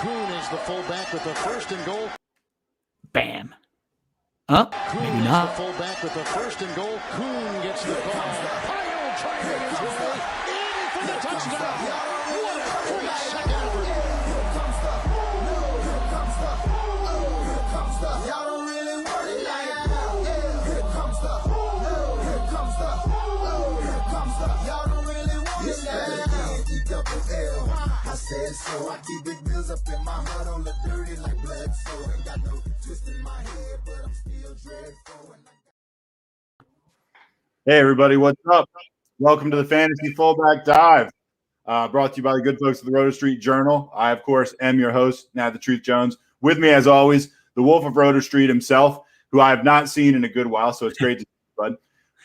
Kuhn is the fullback with the first and goal. Bam. Kuhn Maybe is not. the fullback with the first and goal. Kuhn gets the call. Pyle trying to make his way in for the touchdown. What a great second effort. Y'all don't really want it like that. Here comes the. Here comes the. Here comes the. Y'all don't really want it like that. double L. I said so. I keep big bills up in my heart on the dirty like blood. So ain't got no twist in my head, but I'm still dreadful. Hey everybody, what's up? Welcome to the Fantasy Fullback Dive, brought to you by the good folks at the Roto Street Journal. I, of course, am your host, Nat the Truth Jones. With me, as always, the Wolf of Roto Street himself, who I have not seen in a good while, so it's great to see you,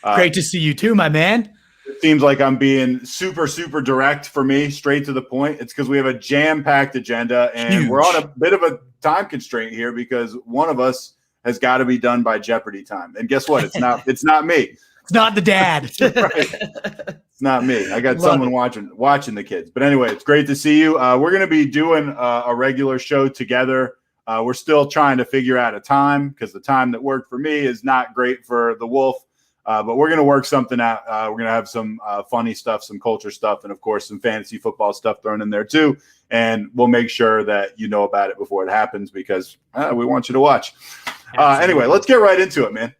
bud. Great to see you too, my man. It seems like I'm being super direct for me, straight to the point. It's because we have a jam-packed agenda, and we're on a bit of a time constraint here because one of us has got to be done by Jeopardy time. And guess what? It's not me. It's not the dad. Right. It's not me. I got someone watching the kids. But anyway, it's great to see you. We're going to be doing a regular show together. We're still trying to figure out a time because the time that worked for me is not great for the Wolf. But we're going to work something out. We're going to have some funny stuff, some culture stuff, and, of course, some fantasy football stuff thrown in there too. And we'll make sure that you know about it before it happens because we want you to watch. Anyway, let's get right into it, man.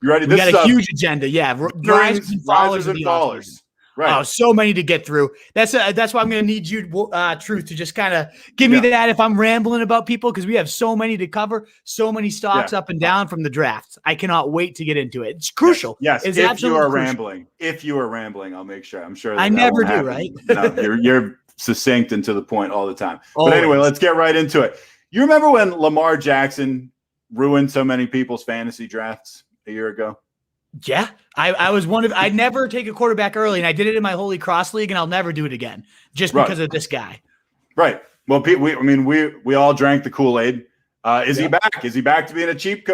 You ready? We got a huge agenda. Yeah. Risers and fallers. Right. Oh, so many to get through. That's why I'm going to need you, Truth, to just kind of give me that if I'm rambling about people because we have so many to cover, so many stocks up and down from the drafts. I cannot wait to get into it. It's crucial. Yes. It's if you are rambling, I'll make sure. I'm sure that I never do, right? No, you're succinct and to the point all the time. Always. But anyway, let's get right into it. You remember when Lamar Jackson ruined so many people's fantasy drafts a year ago? Yeah, I was one of. I'd never take a quarterback early, and I did it in my Holy Cross League, and I'll never do it again just because of this guy. Right. Well, we all drank the Kool-Aid. Is he back? Is he back to being a cheat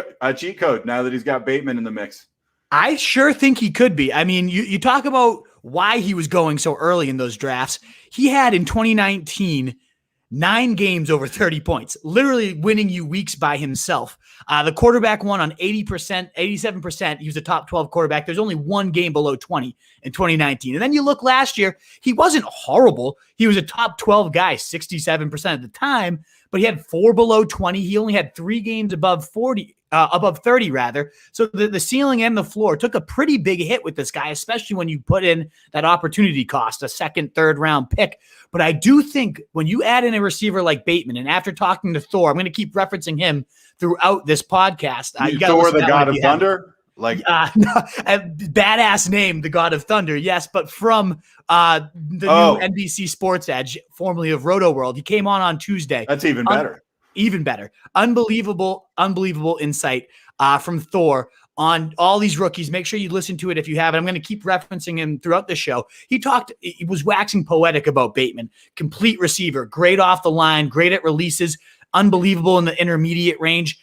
code now that he's got Bateman in the mix? I sure think he could be. I mean, you talk about why he was going so early in those drafts. He had in 2019 9 games over 30 points, literally winning you weeks by himself. The quarterback won on 80%, 87%. He was a top 12 quarterback. There's only one game below 20 in 2019. And then you look last year, he wasn't horrible. He was a top 12 guy, 67% at the time, but he had 4 below 20. He only had 3 games above 30 rather. So the ceiling and the floor took a pretty big hit with this guy, especially when you put in that opportunity cost, a second, third round pick. But I do think when you add in a receiver like Bateman, and after talking to Thor, I'm going to keep referencing him throughout this podcast. Thor, the God of Thunder? No, a badass name, the God of Thunder, yes, but from the new NBC Sports Edge, formerly of Roto World. He came on Tuesday. That's even better. Even better. Unbelievable insight from Thor on all these rookies. Make sure you listen to it if you haven't. I'm going to keep referencing him throughout the show. He was waxing poetic about Bateman. Complete receiver, great off the line, great at releases, unbelievable in the intermediate range.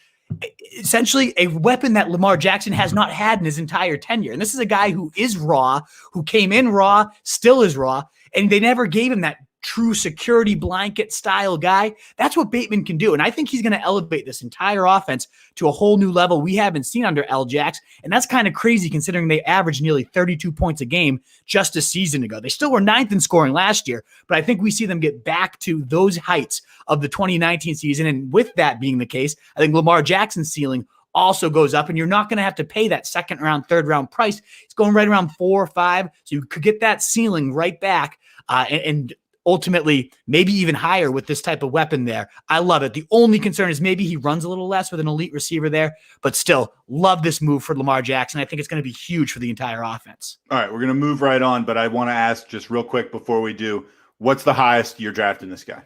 Essentially a weapon that Lamar Jackson has not had in his entire tenure. And this is a guy who is raw, who came in raw, still is raw, and they never gave him that true security blanket style guy. That's what Bateman can do. And I think he's going to elevate this entire offense to a whole new level we haven't seen under L. Jax. And that's kind of crazy considering they averaged nearly 32 points a game just a season ago. They still were 9th in scoring last year, but I think we see them get back to those heights of the 2019 season. And with that being the case, I think Lamar Jackson's ceiling also goes up, and you're not going to have to pay that second round, third round price. It's going right around 4 or 5. So you could get that ceiling right back and ultimately maybe even higher with this type of weapon there. I love it. The only concern is maybe he runs a little less with an elite receiver there, but still love this move for Lamar Jackson. I think it's going to be huge for the entire offense. All right, we're going to move right on, but I want to ask just real quick before we do, what's the highest you're drafting this guy?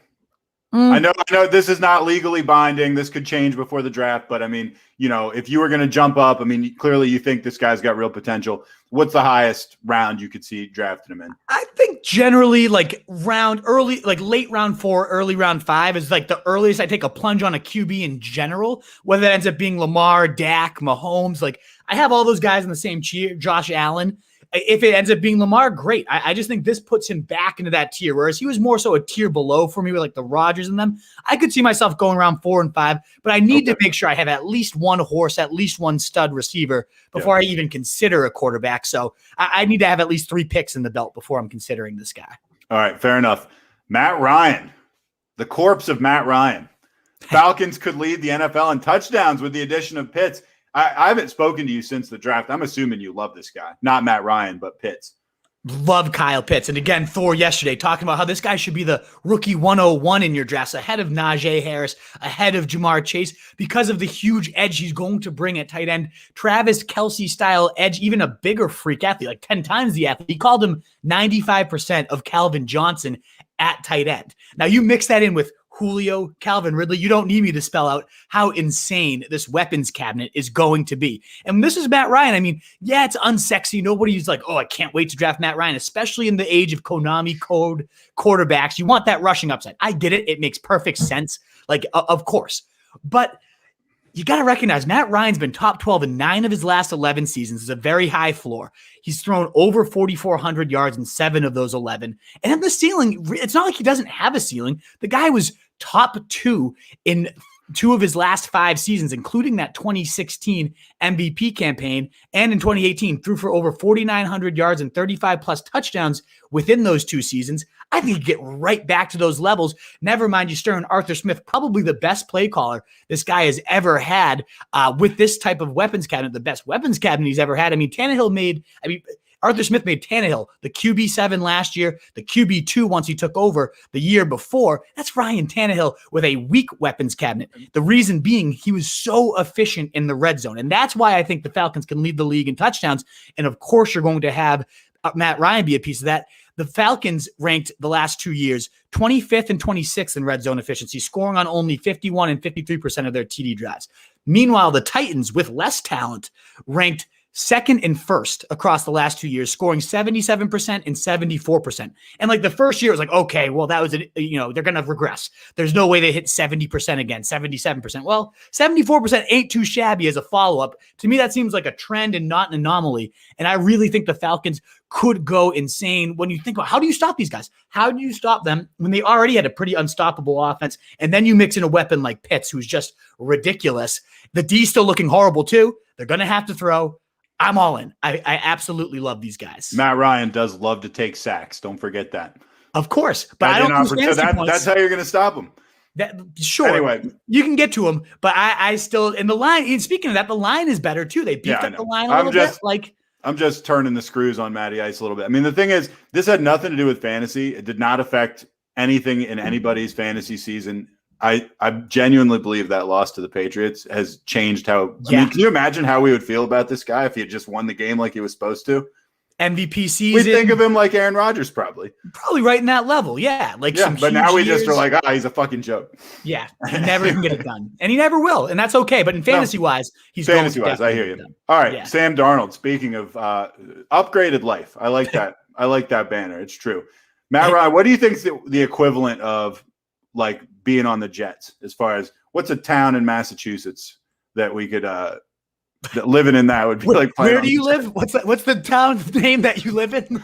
I know this is not legally binding. This could change before the draft, but I mean, if you were going to jump up, I mean, clearly you think this guy's got real potential. What's the highest round you could see drafting him in? I think generally like late round 4, early round 5 is like the earliest I take a plunge on a QB in general, whether that ends up being Lamar, Dak, Mahomes. Like I have all those guys in the same tier, Josh Allen. if it ends up being Lamar, great. I just think this puts him back into that tier, whereas he was more so a tier below for me with like the Rodgers and them. I could see myself going around 4 and 5, but I need to make sure I have at least one horse, at least one stud receiver before I even consider a quarterback. So I need to have at least 3 picks in the belt before I'm considering this guy. All right, fair enough. Matt Ryan, the corpse of Matt Ryan. Falcons could lead the NFL in touchdowns with the addition of Pitts. I haven't spoken to you since the draft. I'm assuming you love this guy. Not Matt Ryan, but Pitts. Love Kyle Pitts. And again, Thor yesterday talking about how this guy should be the rookie 101 in your drafts, ahead of Najee Harris, ahead of Jamar Chase, because of the huge edge he's going to bring at tight end. Travis Kelce style edge, even a bigger freak athlete, like 10 times the athlete. He called him 95% of Calvin Johnson at tight end. Now you mix that in with Julio, Calvin Ridley. You don't need me to spell out how insane this weapons cabinet is going to be. And this is Matt Ryan. I mean, yeah, it's unsexy. Nobody's like, oh, I can't wait to draft Matt Ryan, especially in the age of Konami code quarterbacks. You want that rushing upside. I get it. It makes perfect sense. Like, of course. But you got to recognize Matt Ryan's been top 12 in 9 of his last 11 seasons. It's a very high floor. He's thrown over 4,400 yards in 7 of those 11. And then the ceiling, it's not like he doesn't have a ceiling. The guy was top 2 in 2 of his last 5 seasons, including that 2016 MVP campaign. And in 2018, threw for over 4,900 yards and 35 plus touchdowns within those 2 seasons. I think you get right back to those levels. Never mind you stir in Arthur Smith, probably the best play caller this guy has ever had with this type of weapons cabinet, the best weapons cabinet he's ever had. I mean, Arthur Smith made Tannehill the QB7 last year, the QB2 once he took over the year before. That's Ryan Tannehill with a weak weapons cabinet. The reason being he was so efficient in the red zone. And that's why I think the Falcons can lead the league in touchdowns. And of course, you're going to have Matt Ryan be a piece of that. The Falcons ranked the last 2 years 25th and 26th in red zone efficiency, scoring on only 51 and 53% of their TD drives. Meanwhile, the Titans, with less talent, ranked 2nd and 1st across the last 2 years, scoring 77% and 74%. And like the first year, it was like, okay, well, that was, they're going to regress. There's no way they hit 70% again, 77%. Well, 74% ain't too shabby as a follow-up. To me, that seems like a trend and not an anomaly. And I really think the Falcons could go insane when you think about how do you stop these guys? How do you stop them when they already had a pretty unstoppable offense? And then you mix in a weapon like Pitts, who's just ridiculous. The D's still looking horrible too. They're going to have to throw. I'm all in. I absolutely love these guys. Matt Ryan does love to take sacks. Don't forget that. Of course. But I don't that's how you're going to stop him. Sure. Anyway, you can get to him, but I still, in the line, and speaking of that, the line is better too. They beefed up the line a little bit. I'm just turning the screws on Matty Ice a little bit. I mean, the thing is, this had nothing to do with fantasy. It did not affect anything in anybody's fantasy season. I genuinely believe that loss to the Patriots has changed how. I mean, can you imagine how we would feel about this guy if he had just won the game like he was supposed to? MVP season. We think of him like Aaron Rodgers, probably right in that level. Yeah, but now we just are like, he's a fucking joke. Yeah, he never can get it done, and he never will, and that's okay. But in fantasy wise, he's fantasy-wise. I hear you. All right, Sam Darnold. Speaking of upgraded life, I like that. I like that banner. It's true. Matt Ryan, what do you think is the equivalent of like being on the Jets, as far as what's a town in Massachusetts that we could that living in that would be like? Where do you live? What's the town name that you live in?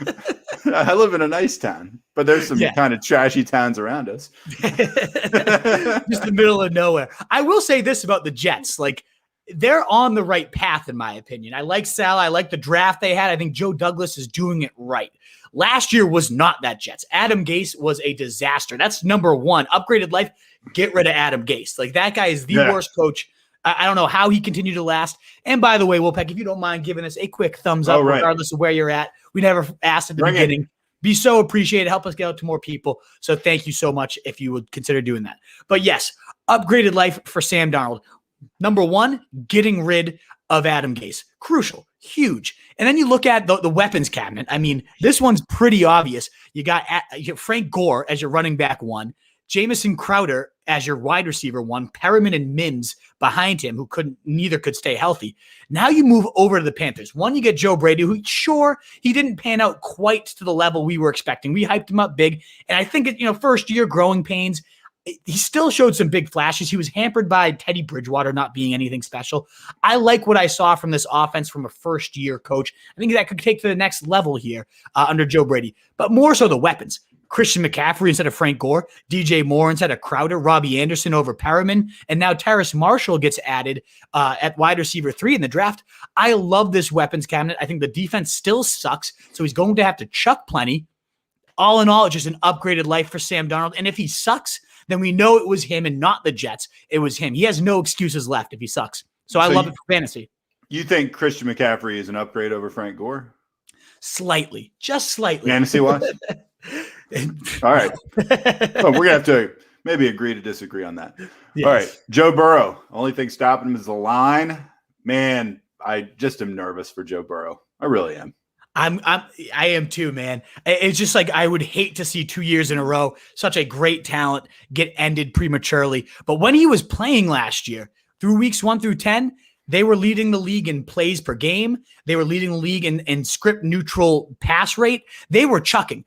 I live in a nice town, but there's some kind of trashy towns around us. Just the middle of nowhere. I will say this about the Jets, like they're on the right path, in my opinion. I like Sal. I like the draft they had. I think Joe Douglas is doing it right. Last year was not that Jets. Adam Gase was a disaster. That's number one. Upgraded life, get rid of Adam Gase. Like that guy is the worst coach. I don't know how he continued to last. And by the way, Wolfpack, if you don't mind giving us a quick thumbs up, regardless of where you're at. We never asked at the beginning. Be so appreciated. Help us get out to more people. So thank you so much if you would consider doing that. But yes, upgraded life for Sam Darnold. Number one, getting rid of Adam Gase. Crucial. Huge. And then you look at the weapons cabinet. I mean, this one's pretty obvious. You got Frank Gore as your running back 1, Jamison Crowder as your wide receiver 1, Perriman and Mims behind him, who neither could stay healthy. Now you move over to the Panthers. One, you get Joe Brady, who he didn't pan out quite to the level we were expecting. We hyped him up big. And I think first year growing pains. he still showed some big flashes. He was hampered by Teddy Bridgewater not being anything special. I like what I saw from this offense from a first-year coach. I think that could take to the next level here under Joe Brady, but more so the weapons. Christian McCaffrey instead of Frank Gore, DJ Moore instead of Crowder, Robbie Anderson over Perriman, and now Terrace Marshall gets added at wide receiver 3 in the draft. I love this weapons cabinet. I think the defense still sucks, so he's going to have to chuck plenty. All in all, it's just an upgraded life for Sam Darnold, and if he sucks, then we know it was him and not the Jets. It was him. He has no excuses left if he sucks. So I love it for fantasy. You think Christian McCaffrey is an upgrade over Frank Gore? Slightly, just slightly. Fantasy-wise? All right. Well, we're going to have to maybe agree to disagree on that. Yes. All right. Joe Burrow. Only thing stopping him is the line. Man, I just am nervous for Joe Burrow. I really am. I am too, man. It's just like I would hate to see 2 years in a row such a great talent get ended prematurely. But when he was playing last year, through weeks 1 through 10, they were leading the league in plays per game. They were leading the league in script neutral pass rate. They were chucking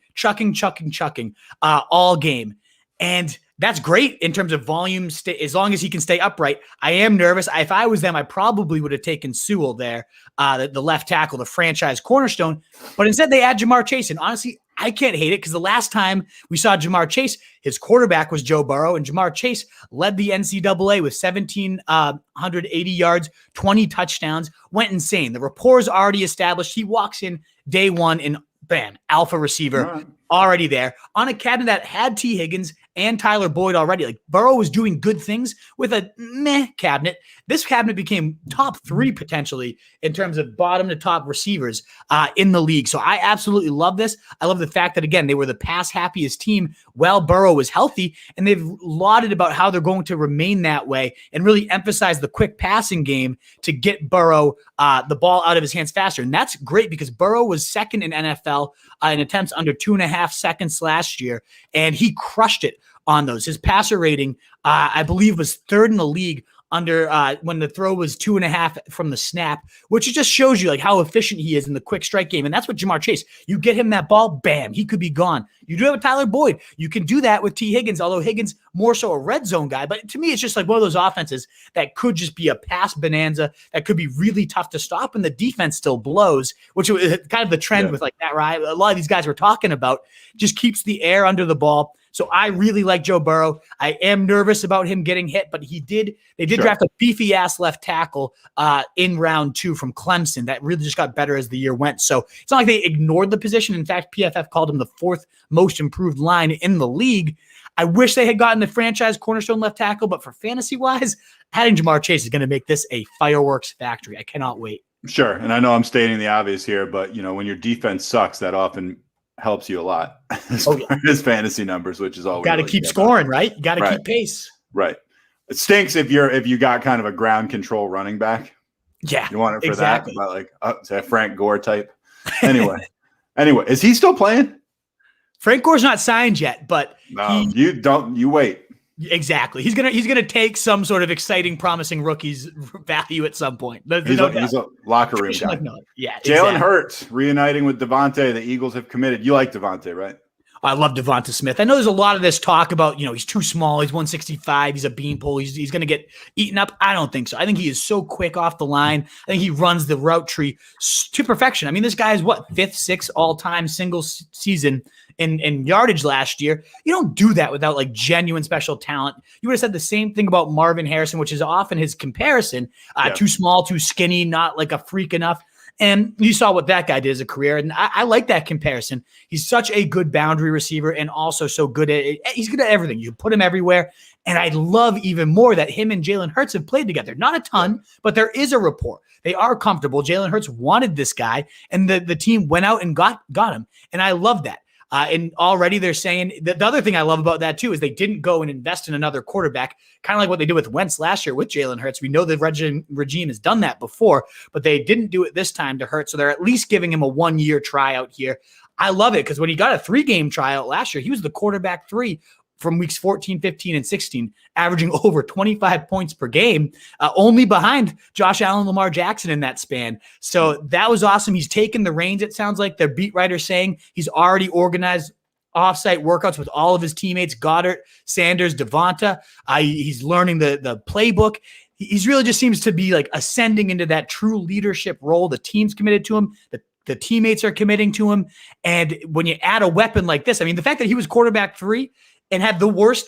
all game. And that's great in terms of volume, as long as he can stay upright. I am nervous. If I was them, I probably would have taken Sewell there, the left tackle, the franchise cornerstone. But instead, they add Jamar Chase. And honestly, I can't hate it because the last time we saw Jamar Chase, his quarterback was Joe Burrow, and Jamar Chase led the NCAA with 1,780 yards, 20 touchdowns, went insane. The rapport is already established. He walks in day one and bam, alpha receiver already there on a cabinet that had T. Higgins and Tyler Boyd already. Like Burrow was doing good things with a meh cabinet. This cabinet became top 3 potentially in terms of bottom to top receivers in the league. So I absolutely love this. I love the fact that, again, they were the pass happiest team while Burrow was healthy, and they've lauded about how they're going to remain that way and really emphasize the quick passing game to get Burrow the ball out of his hands faster. And that's great because Burrow was second in NFL in attempts under 2.5 seconds last year, and he crushed it on those. His passer rating, I believe, was 3rd in the league under when the throw was 2.5 from the snap, which just shows you like how efficient he is in the quick strike game. And that's what Jamar Chase, you get him that ball, bam, he could be gone. You do have a Tyler Boyd. You can do that with T. Higgins, although Higgins more so a red zone guy. But to me, it's just like one of those offenses that could just be a pass bonanza that could be really tough to stop. And the defense still blows, which is kind of the trend with like that, right? A lot of these guys we're talking about just keeps the air under the ball. So I really like Joe Burrow. I am nervous about him getting hit, but they did draft a beefy ass left tackle in round 2 from Clemson that really just got better as the year went. So it's not like they ignored the position. In fact, PFF called him the 4th most improved line in the league. I wish they had gotten the franchise cornerstone left tackle, but for fantasy wise, adding Jamar Chase is going to make this a fireworks factory. I cannot wait. Sure. And I know I'm stating the obvious here, but when your defense sucks, that often helps you a lot as far as fantasy numbers, which is all. Got to keep scoring, right? You got to keep pace. Right. It stinks if you got kind of a ground control running back. Yeah, you want it for that, but like is that Frank Gore type. Anyway, is he still playing? Frank Gore's not signed yet, but you wait. Exactly. He's gonna take some sort of exciting, promising rookie's value at some point. He's a locker room guy. Yeah. Jalen Hurts reuniting with Devante. The Eagles have committed. You like Devante, right? I love Devonta Smith. I know there's a lot of this talk about, he's too small. He's 165. He's a beanpole. He's going to get eaten up. I don't think so. I think he is so quick off the line. I think he runs the route tree to perfection. I mean, this guy is 5th, 6th all-time single season in yardage last year. You don't do that without like genuine special talent. You would have said the same thing about Marvin Harrison, which is often his comparison. Too small, too skinny, not like a freak enough. And you saw what that guy did as a career. And I like that comparison. He's such a good boundary receiver and also so good at it. He's good at everything. You put him everywhere. And I love even more that him and Jalen Hurts have played together. Not a ton, but there is a rapport. They are comfortable. Jalen Hurts wanted this guy, and the team went out and got him. And I love that. And already they're saying the other thing I love about that too is they didn't go and invest in another quarterback, kind of like what they did with Wentz last year with Jalen Hurts. We know the regime has done that before, but they didn't do it this time to Hurts. So they're at least giving him a 1-year tryout here. I love it because when he got a 3-game tryout last year, he was the quarterback 3 from weeks 14, 15, and 16, averaging over 25 points per game, only behind Josh Allen, Lamar Jackson in that span. So that was awesome. He's taken the reins, it sounds like their beat writer saying he's already organized offsite workouts with all of his teammates, Goddard, Sanders, Devante. He's learning the playbook. He's really just seems to be like ascending into that true leadership role. The team's committed to him. The teammates are committing to him. And when you add a weapon like this, I mean, the fact that he was quarterback 3 and had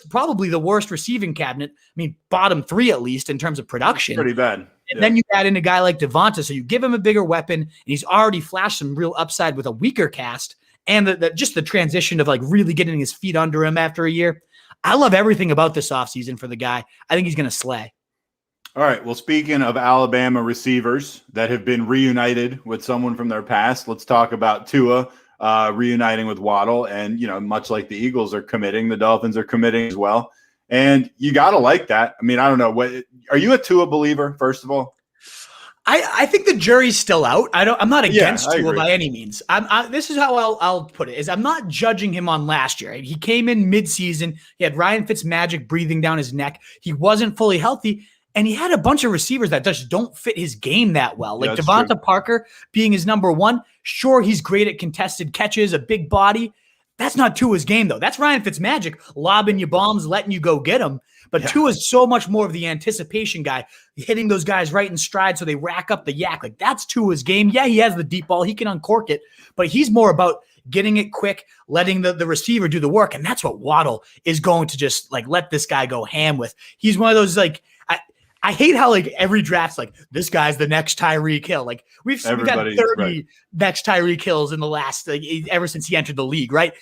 probably the worst receiving cabinet, I mean, bottom 3 at least in terms of production. Pretty bad. And then you add in a guy like Devante, so you give him a bigger weapon, and he's already flashed some real upside with a weaker cast, and just the transition of like really getting his feet under him after a year. I love everything about this offseason for the guy. I think he's going to slay. All right. Well, speaking of Alabama receivers that have been reunited with someone from their past, let's talk about Tua reuniting with Waddle. And, much like the Eagles are committing, the Dolphins are committing as well. And you got to like that. I mean, I don't know. Are you a Tua believer, first of all? I think the jury's still out. I'm not against Tua by any means. This is how I'll put it: is I'm not judging him on last year. He came in midseason. He had Ryan Fitzmagic breathing down his neck. He wasn't fully healthy, and he had a bunch of receivers that just don't fit his game that well. Like Devonta Parker being his number 1. Sure, he's great at contested catches, a big body. That's not Tua's game, though. That's Ryan Fitzmagic lobbing you bombs, letting you go get them. But Tua's so much more of the anticipation guy, hitting those guys right in stride so they rack up the yak. Like, that's Tua's game. Yeah, he has the deep ball. He can uncork it. But he's more about getting it quick, letting the receiver do the work. And that's what Waddle is going to just, like, let this guy go ham with. He's one of those, like, I hate how, like, every draft's like, this guy's the next Tyreek Hill. Like, we've had 30 next Tyreek Hills in the last, like, ever since he entered the league, right?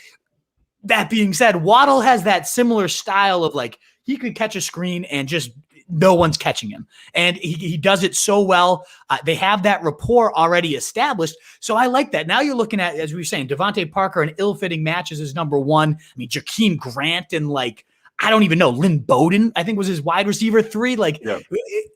That being said, Waddle has that similar style of, like, he could catch a screen and just no one's catching him. And he does it so well. They have that rapport already established. So I like that. Now you're looking at, as we were saying, Devontae Parker and ill-fitting matches is number 1. I mean, Jakeem Grant and, like, I don't even know, Lynn Bowden, I think was his wide receiver 3, like a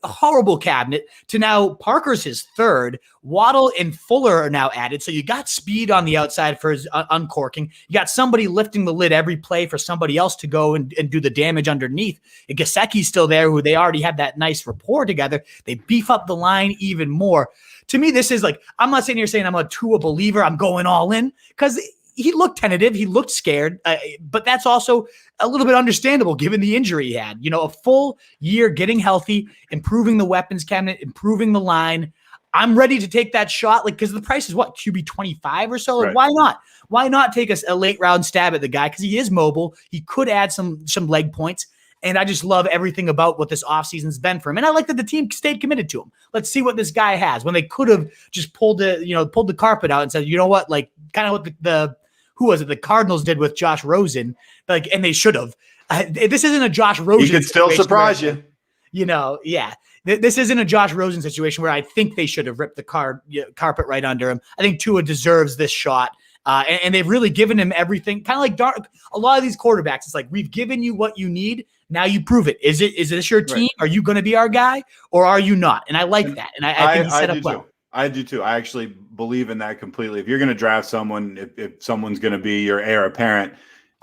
horrible cabinet, to now Parker's his 3rd. Waddle and Fuller are now added. So you got speed on the outside for his uncorking. You got somebody lifting the lid every play for somebody else to go and do the damage underneath. And Gasecki's still there, who they already had that nice rapport together. They beef up the line even more. To me, this is like, I'm not sitting here saying I'm a Tua believer. I'm going all in, because he looked tentative. He looked scared, but that's also a little bit understandable given the injury he had. A full year getting healthy, improving the weapons cabinet, improving the line. I'm ready to take that shot, like, because the price is what, QB 25 or so. Like, why not? Why not take a late round stab at the guy? Because he is mobile. He could add some leg points. And I just love everything about what this offseason's been for him. And I like that the team stayed committed to him. Let's see what this guy has, when they could have just pulled the carpet out and said, you know what, like, kind of what who was it? The Cardinals did with Josh Rosen, like, and they should have. This isn't a Josh Rosen. He could still surprise you. This isn't a Josh Rosen situation where I think they should have ripped the carpet right under him. I think Tua deserves this shot. And they've really given him everything. Kind of like a lot of these quarterbacks. It's like, we've given you what you need. Now you prove it. Is this your team? Are you going to be our guy, or are you not? And I like that. And I think he's set up well. I do too. I actually believe in that completely. If you're going to draft someone, if someone's going to be your heir apparent,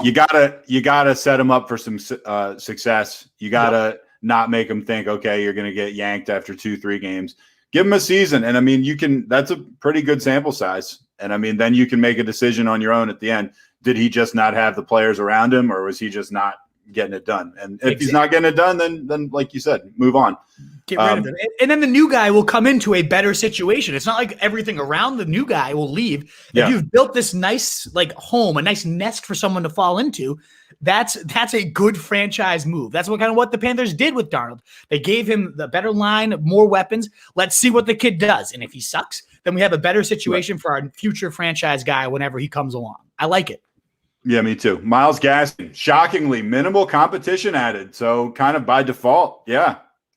you gotta set them up for some success. You gotta not make them think, okay, you're going to get yanked after 2-3 games. Give them a season, and I mean, that's a pretty good sample size. And I mean, then you can make a decision on your own at the end. Did he just not have the players around him, or was he just not getting it done? And if he's not getting it done, then like you said, move on. Get rid of him. And then the new guy will come into a better situation. It's not like everything around the new guy will leave. If you've built this nice, like, home, a nice nest for someone to fall into, that's a good franchise move. That's what the Panthers did with Darnold. They gave him the better line, more weapons. Let's see what the kid does. And if he sucks, then we have a better situation for our future franchise guy whenever he comes along. I like it. Yeah, me too. Myles Gaskin, shockingly minimal competition added. So kind of by default,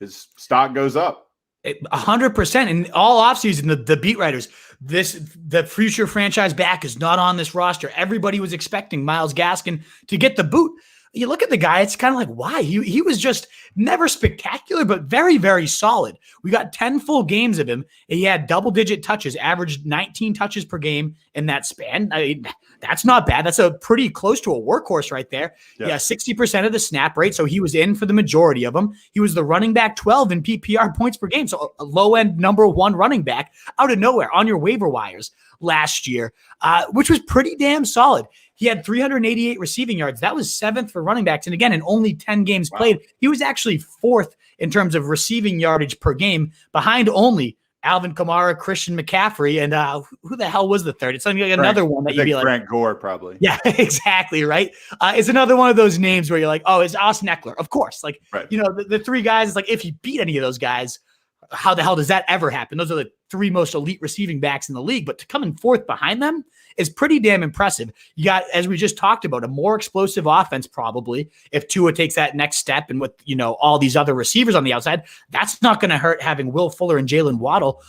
his stock goes up. 100%. In all offseason, the beat writers, the future franchise back is not on this roster. Everybody was expecting Myles Gaskin to get the boot. You look at the guy, it's kind of like, why? He was just never spectacular, but very, very solid. We got 10 full games of him. He had double-digit touches, averaged 19 touches per game in that span. I mean, that's not bad. That's a pretty close to a workhorse right there. Yeah, 60% of the snap rate, so he was in for the majority of them. He was the running back 12 in PPR points per game, so a low-end number 1 running back out of nowhere on your waiver wires last year, which was pretty damn solid. He had 388 receiving yards. That was 7th for running backs. And again, in only 10 games played, he was actually 4th in terms of receiving yardage per game, behind only Alvin Kamara, Christian McCaffrey, and who the hell was the third? It's something like another one that you'd be like, Frank Gore, probably. Yeah, exactly. Right. It's another one of those names where you're like, oh, it's Austin Ekeler. Of course. Like, the three guys, it's like, if he beat any of those guys, how the hell does that ever happen? Those are the 3 most elite receiving backs in the league, but to come in 4th behind them is pretty damn impressive. You got, as we just talked about, a more explosive offense probably if Tua takes that next step, and with, all these other receivers on the outside, that's not going to hurt having Will Fuller and Jalen Waddle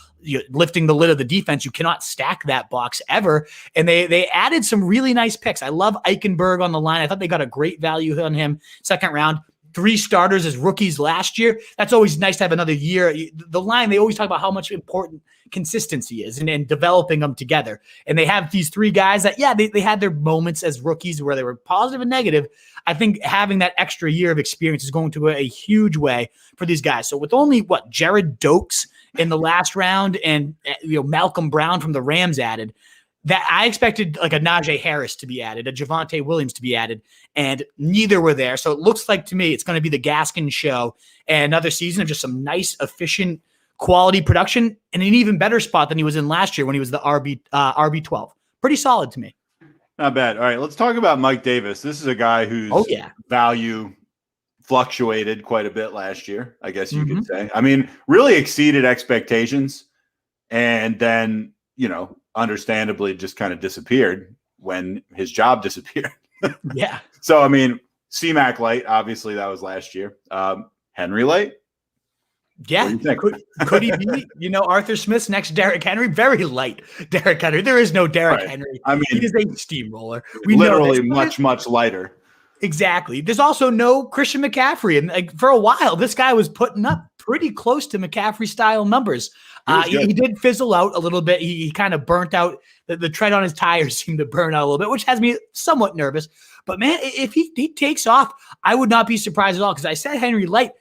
lifting the lid of the defense. You cannot stack that box ever. And they added some really nice picks. I love Eichenberg on the line. I thought they got a great value on him, 2nd round. 3 starters as rookies last year. That's always nice to have another year. The line, they always talk about how much important consistency is and developing them together. And they have these 3 guys that, they had their moments as rookies where they were positive and negative. I think having that extra year of experience is going to go a huge way for these guys. So with only Jared Dokes in the last round and Malcolm Brown from the Rams added, that I expected like a Najee Harris to be added, a Javonte Williams to be added, and neither were there. So it looks like to me it's going to be the Gaskin show and another season of just some nice, efficient, quality production in an even better spot than he was in last year when he was the RB12. Pretty solid to me. Not bad. All right, let's talk about Mike Davis. This is a guy whose value fluctuated quite a bit last year, I guess you could say. I mean, really exceeded expectations, and then, understandably just kind of disappeared when his job disappeared. Yeah. So, I mean, C-Mac light, obviously that was last year. Henry light? Yeah. Could he be, Arthur Smith's next Derrick Henry? Very light Derrick Henry. There is no Derrick Henry. I mean, he is a steamroller. We literally much lighter. Exactly. There's also no Christian McCaffrey. And for a while, this guy was putting up pretty close to McCaffrey style numbers. He did fizzle out a little bit. He kind of burnt out. The tread on his tires seemed to burn out a little bit, which has me somewhat nervous. But, man, if he takes off, I would not be surprised at all, because I said Henry light.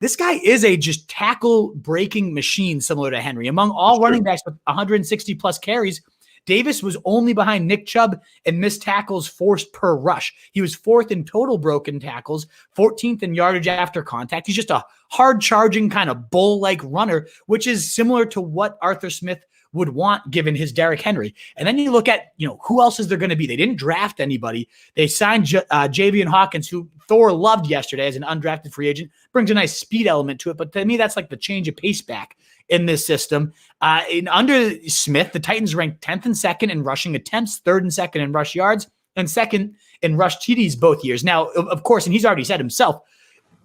This guy is a just tackle-breaking machine similar to Henry. Among all running backs with 160-plus carries, Davis was only behind Nick Chubb in missed tackles forced per rush. He was 4th in total broken tackles, 14th in yardage after contact. He's just a hard-charging kind of bull-like runner, which is similar to what Arthur Smith would want given his Derrick Henry. And then you look at, who else is there going to be? They didn't draft anybody. They signed Javian Hawkins, who Thor loved yesterday as an undrafted free agent, brings a nice speed element to it. But to me, that's like the change of pace back in this system. Under Smith, the Titans ranked 10th and 2nd in rushing attempts, 3rd and 2nd in rush yards, and 2nd in rush TDs both years. Now, of course, and he's already said himself,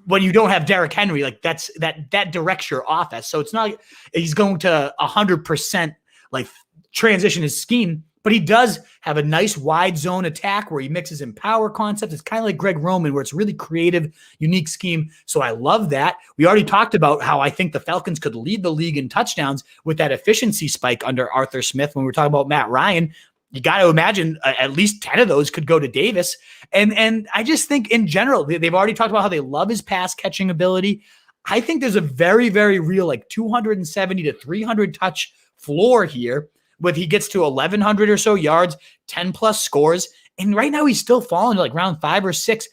when you don't have Derrick Henry, like that directs your offense. So it's not like he's going to 100% like transition his scheme, but he does have a nice wide zone attack where he mixes in power concepts. It's kind of like Greg Roman, where it's really creative, unique scheme. So I love that. We already talked about how I think the Falcons could lead the league in touchdowns with that efficiency spike under Arthur Smith. When we were talking about Matt Ryan, you got to imagine at least 10 of those could go to Davis. And I just think in general, they've already talked about how they love his pass catching ability. I think there's a very, very real, like 270 to 300 touch floor here, with he gets to 1,100 or so yards, 10 plus scores. And right now he's still falling to like round 5 or 6.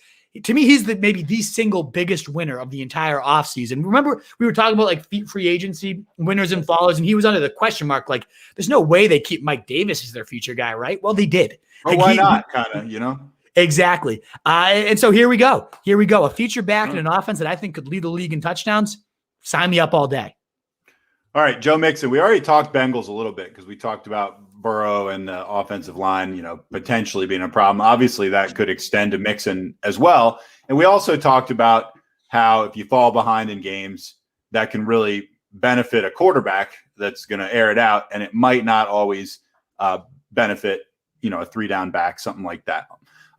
To me, he's maybe the single biggest winner of the entire offseason. Remember, we were talking about like free agency winners and followers, and he was under the question mark. Like, there's no way they keep Mike Davis as their future guy, right? Well, they did. Well, why not? Kind of, Exactly. And so here we go. A feature back in an offense that I think could lead the league in touchdowns. Sign me up all day. All right, Joe Mixon. We already talked Bengals a little bit because we talked about Burrow and the offensive line, potentially being a problem. Obviously, that could extend to Mixon as well. And we also talked about how if you fall behind in games, that can really benefit a quarterback that's going to air it out, and it might not always benefit, a 3-down back, something like that.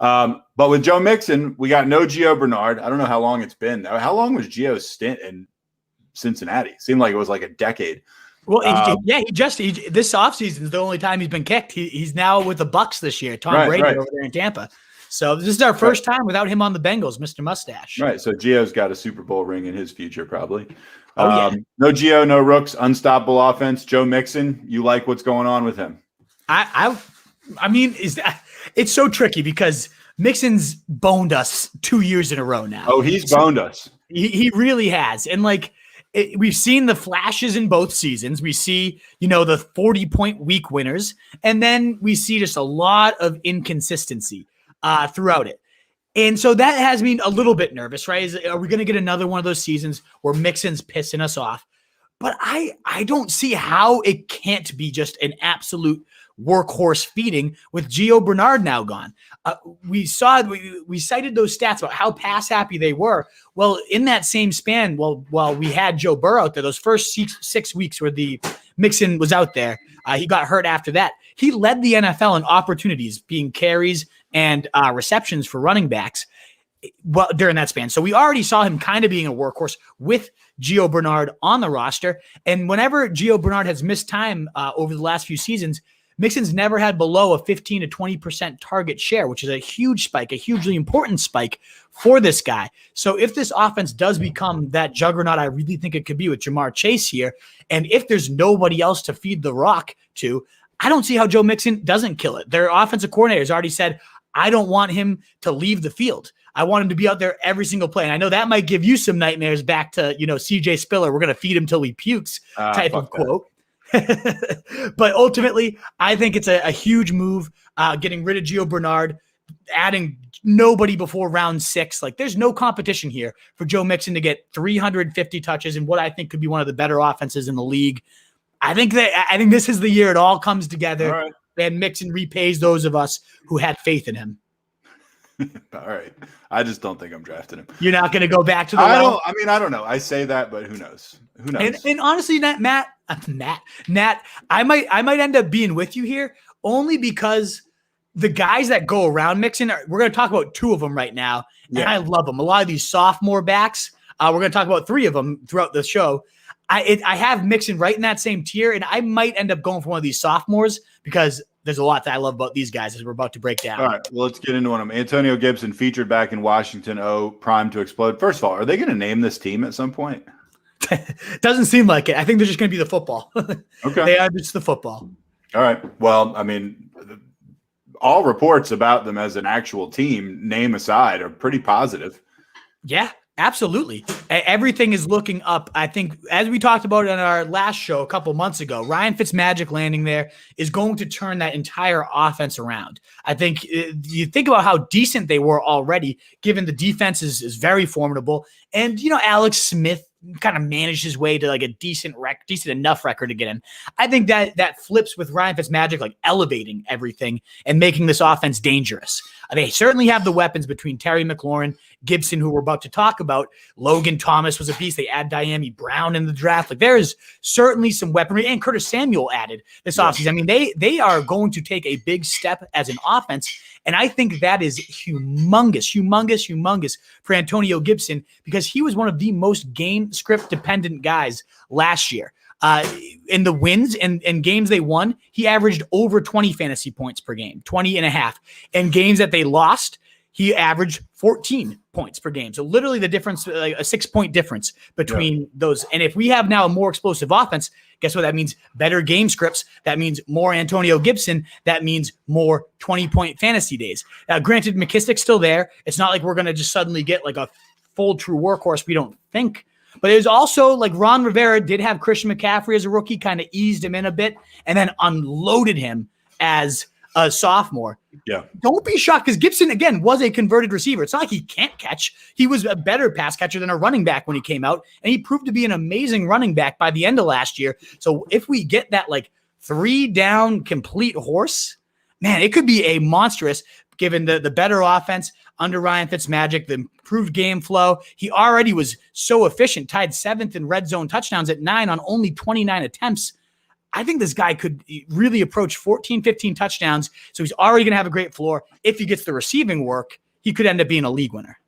But with Joe Mixon, we got no Gio Bernard. I don't know how long it's been. How long was Gio's stint in Cincinnati? Seemed like it was like a decade. Well, he this offseason is the only time he's been kicked. He's now with the Bucs this year. Tom Brady over there in Tampa. So this is our first time without him on the Bengals, Mr. Mustache. Right. So Gio's got a Super Bowl ring in his future, probably. Yeah. No Gio, no Rooks, unstoppable offense. Joe Mixon, you like what's going on with him? I mean, is that It's so tricky because Mixon's boned us 2 years in a row now. Oh, he's boned us. He really has. And we've seen the flashes in both seasons. We see, the 40-point week winners, and then we see just a lot of inconsistency throughout it. And so that has me a little bit nervous, right? Are we going to get another one of those seasons where Mixon's pissing us off? But I don't see how it can't be just an absolute workhorse feeding with Gio Bernard now gone. We cited those stats about how pass happy they were. Well, in that same span, while we had Joe Burrow out there, those first 6 weeks where the Mixon was out there, he got hurt after that. He led the NFL in opportunities, being carries and receptions for running backs during that span. So we already saw him kind of being a workhorse with Gio Bernard on the roster. And whenever Gio Bernard has missed time over the last few seasons, Mixon's never had below a 15 to 20% target share, which is a huge spike, a hugely important spike for this guy. So if this offense does become that juggernaut I really think it could be with Jamar Chase here, and if there's nobody else to feed the rock to, I don't see how Joe Mixon doesn't kill it. Their offensive coordinator has already said, I don't want him to leave the field. I want him to be out there every single play. And I know that might give you some nightmares back to, CJ Spiller. We're going to feed him till he pukes type of quote. But ultimately, I think it's a huge move, getting rid of Gio Bernard, adding nobody before round 6. There's no competition here for Joe Mixon to get 350 touches in what I think could be one of the better offenses in the league. I think this is the year it all comes together. All right. And Mixon repays those of us who had faith in him. All right. I just don't think I'm drafting him. You're not going to go back to the I don't know. I say that, but who knows? Who knows? And honestly, Nat, I might end up being with you here only because the guys that go around Mixon, we're going to talk about 2 of them right now, and I love them. A lot of these sophomore backs, we're going to talk about 3 of them throughout the show. I have Mixon right in that same tier, and I might end up going for one of these sophomores because there's a lot that I love about these guys as we're about to break down. All right, well, let's get into one of them. Antonio Gibson featured back in Washington, primed to explode. First of all, are they going to name this team at some point? Doesn't seem like it. I think they're just going to be the football. Okay. They are just the football. All right. Well, all reports about them as an actual team, name aside, are pretty positive. Yeah. Absolutely. Everything is looking up. I think, as we talked about in our last show a couple months ago, Ryan Fitzmagic landing there is going to turn that entire offense around. I think you think about how decent they were already, given the defense is very formidable. And, Alex Smith kind of managed his way to a decent enough record to get in. I think that flips with Ryan Fitzmagic, elevating everything and making this offense dangerous. They certainly have the weapons between Terry McLaurin, Gibson, who we're about to talk about. Logan Thomas was a beast. They add Diami Brown in the draft. There is certainly some weaponry, and Curtis Samuel added this offseason. They are going to take a big step as an offense, and I think that is humongous for Antonio Gibson because he was one of the most game script dependent guys last year. In the wins and games they won, he averaged over 20 fantasy points per game, 20 and a half. In games that they lost, he averaged 14 points per game. So literally the difference, a 6-point difference between those. And if we have now a more explosive offense, guess what that means? Better game scripts. That means more Antonio Gibson. That means more 20-point fantasy days. Now, granted, McKissick's still there. It's not like we're going to just suddenly get a full true workhorse. We don't think. But there's also Ron Rivera did have Christian McCaffrey as a rookie, kind of eased him in a bit, and then unloaded him as a sophomore. Yeah. Don't be shocked because Gibson, again, was a converted receiver. It's not like he can't catch. He was a better pass catcher than a running back when he came out, and he proved to be an amazing running back by the end of last year. So if we get that 3-down complete horse, man, it could be a monstrous, given the better offense under Ryan Fitzmagic, the improved game flow. He already was so efficient, tied 7th in red zone touchdowns at 9 on only 29 attempts. I think this guy could really approach 14, 15 touchdowns. So he's already going to have a great floor. If he gets the receiving work, he could end up being a league winner.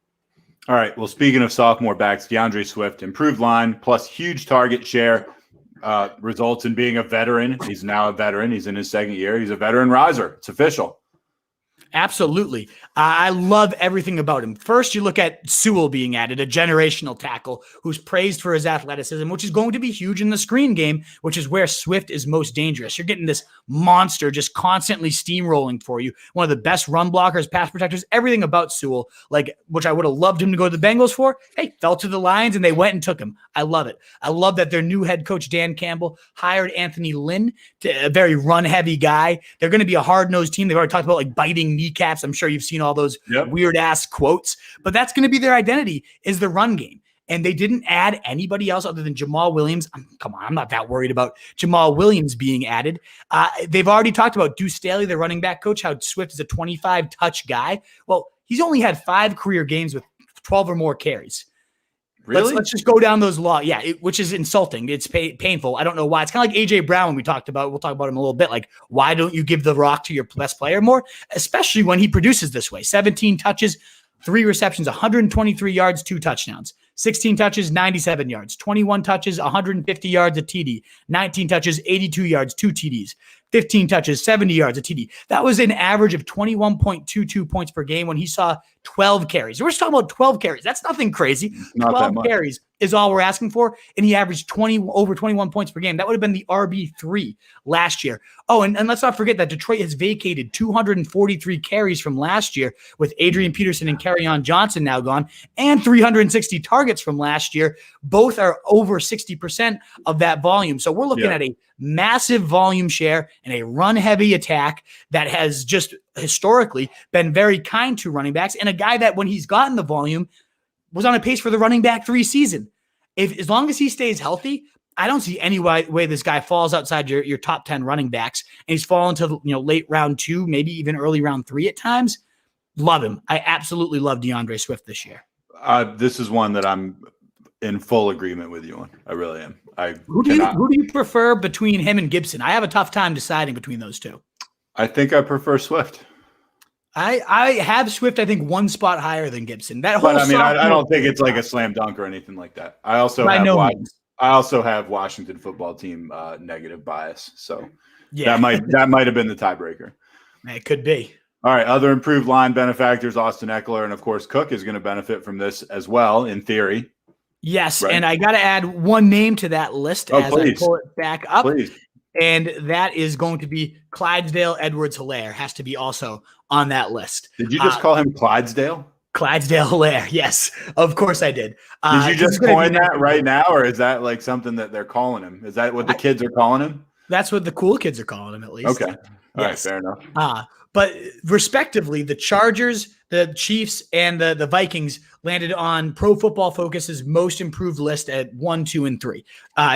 All right. Well, speaking of sophomore backs, DeAndre Swift, improved line plus huge target share results in being a veteran. He's now a veteran. He's in his 2nd year. He's a veteran riser. It's official. Absolutely. I love everything about him. First, you look at Sewell being added, a generational tackle who's praised for his athleticism, which is going to be huge in the screen game, which is where Swift is most dangerous. You're getting this monster just constantly steamrolling for you. One of the best run blockers, pass protectors, everything about Sewell, which I would have loved him to go to the Bengals for. Hey, fell to the Lions and they went and took him. I love it. I love that their new head coach, Dan Campbell, hired Anthony Lynn, a very run-heavy guy. They're going to be a hard-nosed team. They've already talked about biting kneecaps. I'm sure you've seen all those weird ass quotes, but that's going to be their identity, is the run game. And they didn't add anybody else other than Jamal Williams. Come on, I'm not that worried about Jamal Williams being added. They've already talked about Deuce Staley, the running back coach, how Swift is a 25 touch guy. Well, he's only had 5 career games with 12 or more carries. Really? Let's just go down those laws. Yeah, which is insulting. It's painful. I don't know why. It's kind of like A.J. Brown when we talked about. We'll talk about him a little bit. Why don't you give the rock to your best player more, especially when he produces this way? 17 touches, 3 receptions, 123 yards, 2 touchdowns. 16 touches, 97 yards. 21 touches, 150 yards, a TD. 19 touches, 82 yards, 2 TDs. 15 touches, 70 yards, a TD. That was an average of 21.22 points per game when he saw 12 carries. We're just talking about 12 carries. That's nothing crazy. Not 12 carries is all we're asking for, and he averaged over 21 points per game. That would have been the RB3 last year. Oh, and let's not forget that Detroit has vacated 243 carries from last year with Adrian Peterson and Kerryon Johnson now gone, and 360 targets from last year. Both are over 60% of that volume. So we're looking at a massive volume share and a run-heavy attack that has just historically been very kind to running backs, and a guy that when he's gotten the volume was on a pace for the running back 3 season. As long as he stays healthy, I don't see any way this guy falls outside your top 10 running backs, and he's fallen to late round 2, maybe even early round 3 at times. Love him. I absolutely love DeAndre Swift this year. This is one that I'm in full agreement with you on. I really am. Who do you prefer between him and Gibson? I have a tough time deciding between those two. I think I prefer Swift. I have Swift, I think, 1 spot higher than Gibson. I don't think it's like a slam dunk or anything like that. I also have Washington football team negative bias. So that might have been the tiebreaker. It could be. All right. Other improved line benefactors, Austin Ekeler, and of course Cook is going to benefit from this as well, in theory. Yes, right. And I got to add one name to that list I pull it back up. Please. And that is going to be Clydesdale Edwards-Helaire, has to be also on that list. Did you just call him Clydesdale? Clydesdale-Helaire, yes. Of course I did. Did you just coin that right now, or is that like something that they're calling him? Is that what the kids are calling him? That's what the cool kids are calling him, at least. Okay. All right, fair enough. But respectively, the Chargers, the Chiefs, and the Vikings landed on Pro Football Focus's most improved list at 1, 2, and 3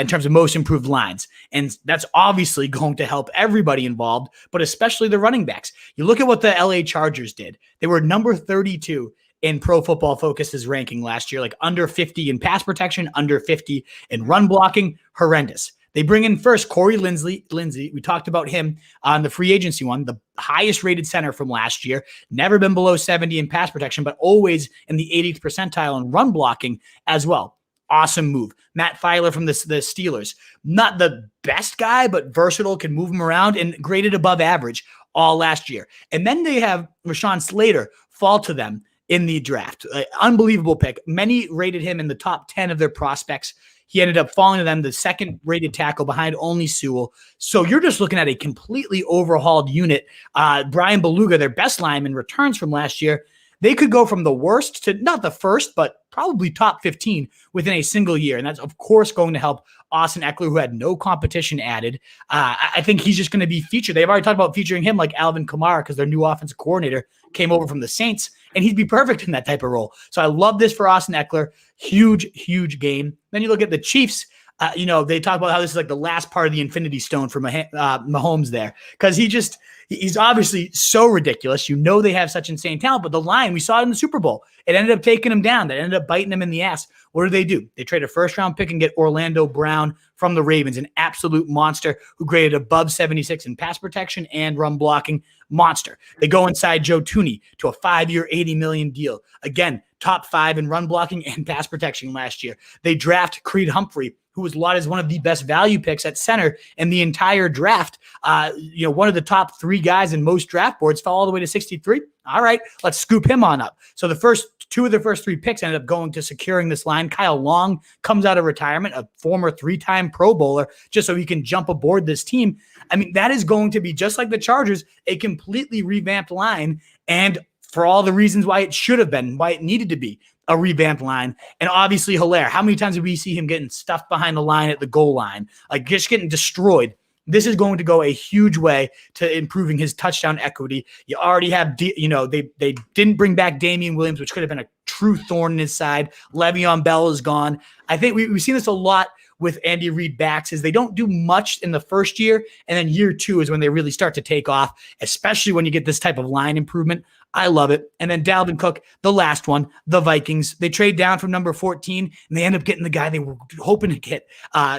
in terms of most improved lines. And that's obviously going to help everybody involved, but especially the running backs. You look at what the LA Chargers did. They were number 32 in Pro Football Focus's ranking last year, under 50 in pass protection, under 50 in run blocking. Horrendous. They bring in first Corey Linsley. We talked about him on the free agency one, the highest rated center from last year, never been below 70 in pass protection, but always in the 80th percentile in run blocking as well. Awesome move. Matt Filer from the Steelers, not the best guy, but versatile, can move him around, and graded above average all last year. And then they have Rashawn Slater fall to them in the draft. Unbelievable pick. Many rated him in the top 10 of their prospects. He ended up falling to them, the second rated tackle behind only Sewell. So you're just looking at a completely overhauled unit. Brian Beluga, their best lineman, returns from last year. They could go from the worst to not the first, but probably top 15 within a single year. And that's, of course, going to help Austin Ekeler, who had no competition added. I think he's just going to be featured. They've already talked about featuring him like Alvin Kamara because their new offensive coordinator came over from the Saints, and he'd be perfect in that type of role. So I love this for Austin Ekeler. Huge, huge game. Then you look at the Chiefs. They talk about how this is like the last part of the Infinity Stone for Mahomes there, because he's obviously so ridiculous. They have such insane talent, but the line, we saw it in the Super Bowl. It ended up taking him down. That ended up biting him in the ass. What do? They trade a first-round pick and get Orlando Brown from the Ravens, an absolute monster who graded above 76 in pass protection and run blocking. Monster. They go inside Joe Tooney to a 5-year, $80 million deal. Again, top 5 in run blocking and pass protection last year. They draft Creed Humphrey, who was lauded as one of the best value picks at center in the entire draft. One of the top 3 guys in most draft boards fell all the way to 63. All right, let's scoop him on up. So the first 2 of the first 3 picks ended up going to securing this line. Kyle Long comes out of retirement, a former 3-time Pro Bowler, just so he can jump aboard this team. I mean, that is going to be, just like the Chargers, a completely revamped line. And for all the reasons why it should have been, why it needed to be a revamped line. And obviously Helaire, how many times did we see him getting stuffed behind the line at the goal line, like just getting destroyed? This is going to go a huge way to improving his touchdown equity. You already have, they didn't bring back Damian Williams, which could have been a true thorn in his side. Le'Veon Bell is gone. I think we've seen this a lot with Andy Reid backs, is they don't do much in the first year, and then year 2 is when they really start to take off, especially when you get this type of line improvement. I love it. And then Dalvin Cook, the last one, the Vikings. They trade down from number 14, and they end up getting the guy they were hoping to get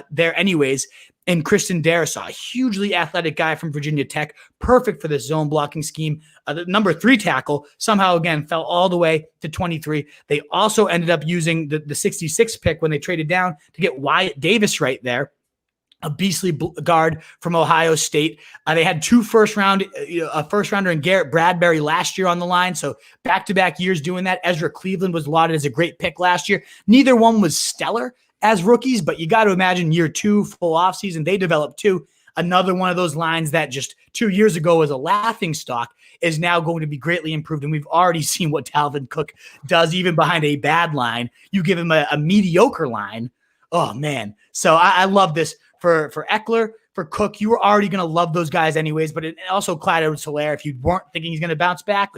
there anyways. And Christian Darrisaw, a hugely athletic guy from Virginia Tech, perfect for this zone blocking scheme. The number 3 tackle somehow, again, fell all the way to 23. They also ended up using the 66 pick when they traded down to get Wyatt Davis right there, a beastly guard from Ohio State. They had 2 a first rounder and Garrett Bradbury last year on the line. So back-to-back years doing that. Ezra Cleveland was lauded as a great pick last year. Neither one was stellar as rookies, but you got to imagine year 2, full offseason, they developed too. Another one of those lines that just 2 years ago was a laughing stock is now going to be greatly improved. And we've already seen what Dalvin Cook does even behind a bad line. You give him a mediocre line. Oh, man. So I love this for Ekeler, for Cook. You were already going to love those guys anyways, but also Clyde Edwards-Helaire, if you weren't thinking he's going to bounce back,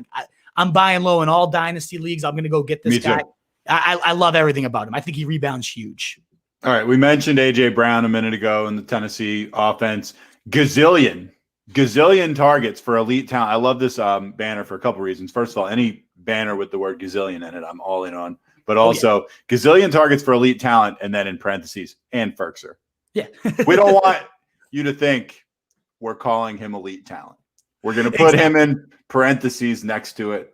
I'm buying low in all dynasty leagues. I'm going to go get this guy. I love everything about him. I think he rebounds huge. All right. We mentioned A.J. Brown a minute ago in the Tennessee offense. Gazillion targets for elite talent. I love this banner for a couple reasons. First of all, any banner with the word gazillion in it, I'm all in on. But also, gazillion targets for elite talent, and then in parentheses, and Firkser. Yeah. We don't want you to think we're calling him elite talent. We're going to put him in parentheses next to it.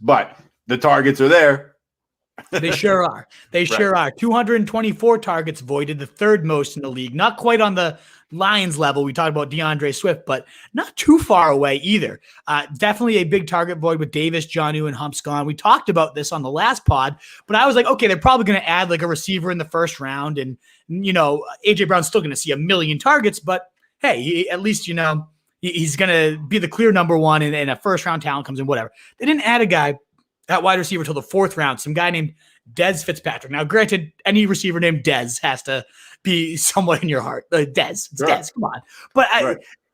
But the targets are there. They sure are. They sure are. 224 targets voided, the 3rd most in the league. Not quite on the Lions level. We talked about DeAndre Swift, but not too far away either. Definitely a big target void with Davis, Jonnu, and Humps gone. We talked about this on the last pod, but I was like, okay, they're probably going to add like a receiver in the first round. And, A.J. Brown's still going to see a million targets, but hey, at least, he's going to be the clear number 1 and a first round talent comes in, whatever. They didn't add a guy at wide receiver till the 4th round, some guy named Dez Fitzpatrick. Now, granted, any receiver named Dez has to be somewhat in your heart. Dez, it's Dez, come on. But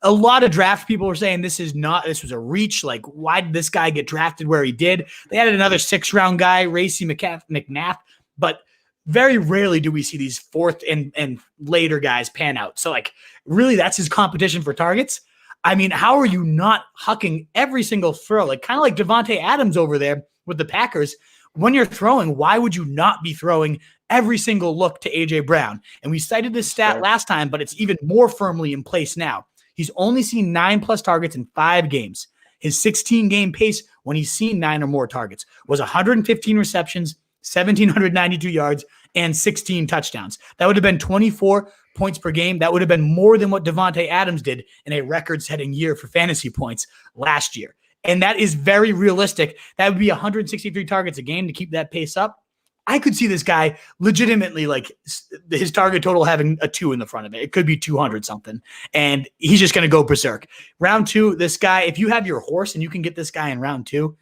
a lot of draft people were saying this was a reach. Like, why did this guy get drafted where he did? They added another 6th-round guy, Racey McNabb, but very rarely do we see these 4th and later guys pan out. So, like, really, that's his competition for targets. I mean, how are you not hucking every single throw? Like, kind of like Devante Adams over there with the Packers. When you're throwing, why would you not be throwing every single look to A.J. Brown? And we cited this stat last time, but it's even more firmly in place now. He's only seen 9+ targets in 5 games. His 16-game pace when he's seen 9 or more targets was 115 receptions, 1,792 yards, and 16 touchdowns. That would have been 24 points per game. That would have been more than what Devante Adams did in a record-setting year for fantasy points last year. And that is very realistic. That would be 163 targets a game to keep that pace up. I could see this guy legitimately, like, his target total having a 2 in the front of it. It could be 200 something. And he's just going to go berserk. Round 2, this guy, if you have your horse and you can get this guy in round 2,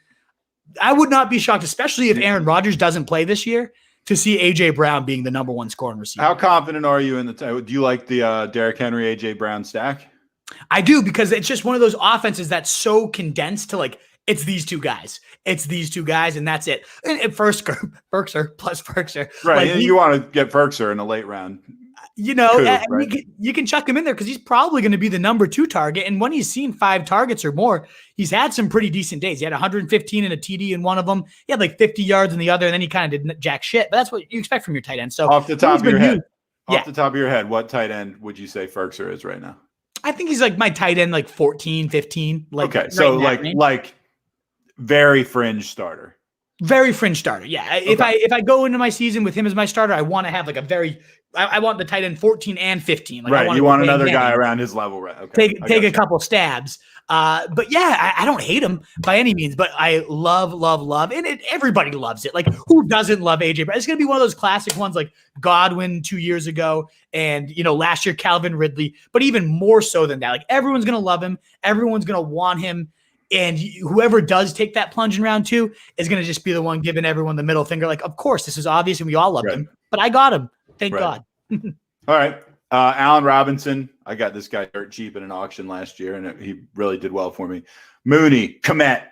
I would not be shocked, especially if Aaron Rodgers doesn't play this year, to see A.J. Brown being the number 1 scoring receiver. How confident are you in do you like the Derrick Henry, A.J. Brown stack? I do, because it's just one of those offenses that's so condensed to, like, it's these 2 guys. It's these 2 guys, and that's it. And Firkser plus Firkser. Right, like, you want to get Firkser in the late round. Right? You can chuck him in there because he's probably going to be the number 2 target. And when he's seen 5 targets or more, he's had some pretty decent days. He had 115 in a TD in one of them. He had like 50 yards in the other, and then he kind of did jack shit. But that's what you expect from your tight end. So off the top of your head, what tight end would you say Firkser is right now? I think he's like my tight end, like 14, 15. Like, okay, so like very fringe starter. Very fringe starter. Yeah. Okay. If I go into my season with him as my starter, I want to have like I want the tight end 14 and 15. Like, right. You want another guy around his level. Right. Okay. Take a couple stabs. But yeah, I don't hate him by any means, but I love, and everybody loves it. Like, who doesn't love AJ Brown? It's going to be one of those classic ones like Godwin 2 years ago and, last year Calvin Ridley, but even more so than that. Like, everyone's going to love him. Everyone's going to want him. And whoever does take that plunge in round 2 is going to just be the one giving everyone the middle finger. Like, of course, this is obvious and we all loved him, but I got him. Thank God. All right. Allen Robinson. I got this guy dirt cheap in an auction last year, and he really did well for me. Mooney, Kmet,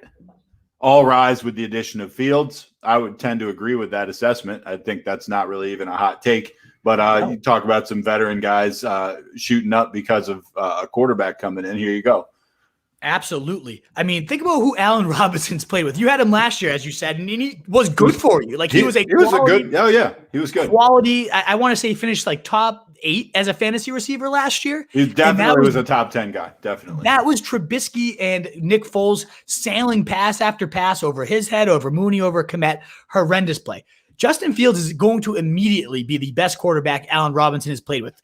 all rise with the addition of Fields. I would tend to agree with that assessment. I think that's not really even a hot take. But you talk about some veteran guys shooting up because of a quarterback coming in. Here you go. Absolutely. I mean, think about who Allen Robinson's played with. You had him last year, as you said, and he was good for you. Like he was a good. Oh yeah, he was good. Quality. I want to say he finished like top 8 as a fantasy receiver last year. He definitely was a top 10 guy. Definitely. That was Trubisky and Nick Foles sailing pass after pass over his head, over Mooney, over Kmet. Horrendous play. Justin Fields is going to immediately be the best quarterback Allen Robinson has played with.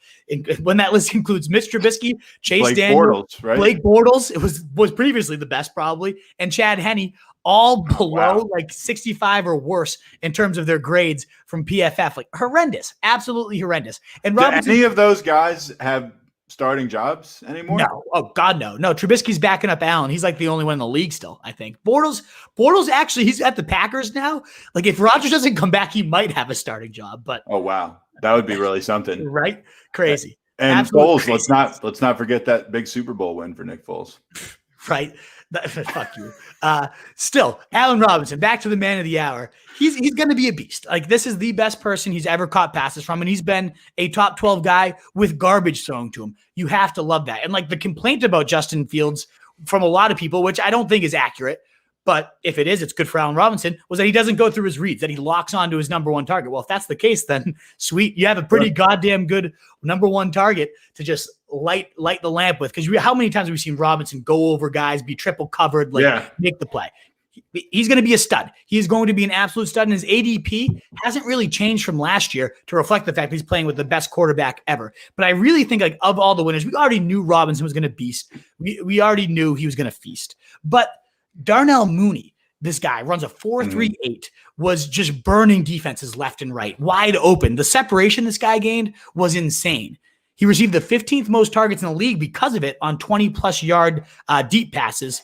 When that list includes Mitch Trubisky, Chase Daniel, Blake Bortles, it was previously the best probably, and Chad Henne, all below like 65 or worse in terms of their grades from PFF. Like horrendous, absolutely horrendous. And Robinson, do any of those guys have starting jobs anymore? No. Oh God, no. No, Trubisky's backing up Allen. He's like the only one in the league still, I think. Bortles actually, he's at the Packers now. Like if Rodgers doesn't come back, he might have a starting job. But oh wow, that would be really something, right? Crazy. And absolutely Foles, crazy. Let's not forget that big Super Bowl win for Nick Foles. Right. Fuck you. Still, Allen Robinson, back to the man of the hour. He's going to be a beast. Like this is the best person he's ever caught passes from, and he's been a top 12 guy with garbage thrown to him. You have to love that. And like the complaint about Justin Fields from a lot of people, which I don't think is accurate, but if it is, it's good for Allen Robinson, was that he doesn't go through his reads, that he locks onto his number one target. Well, if that's the case, then sweet. You have a pretty goddamn good number one target to just light the lamp with. Because how many times have we seen Robinson go over guys, be triple covered, make the play? He's going to be a stud. He's going to be an absolute stud. And his ADP hasn't really changed from last year to reflect the fact that he's playing with the best quarterback ever. But I really think like of all the winners, we already knew Robinson was going to beast. We already knew he was going to feast. But Darnell Mooney, this guy runs a 4.38, was just burning defenses left and right, wide open. The separation this guy gained was insane. He received the 15th most targets in the league because of it on 20-plus yard deep passes,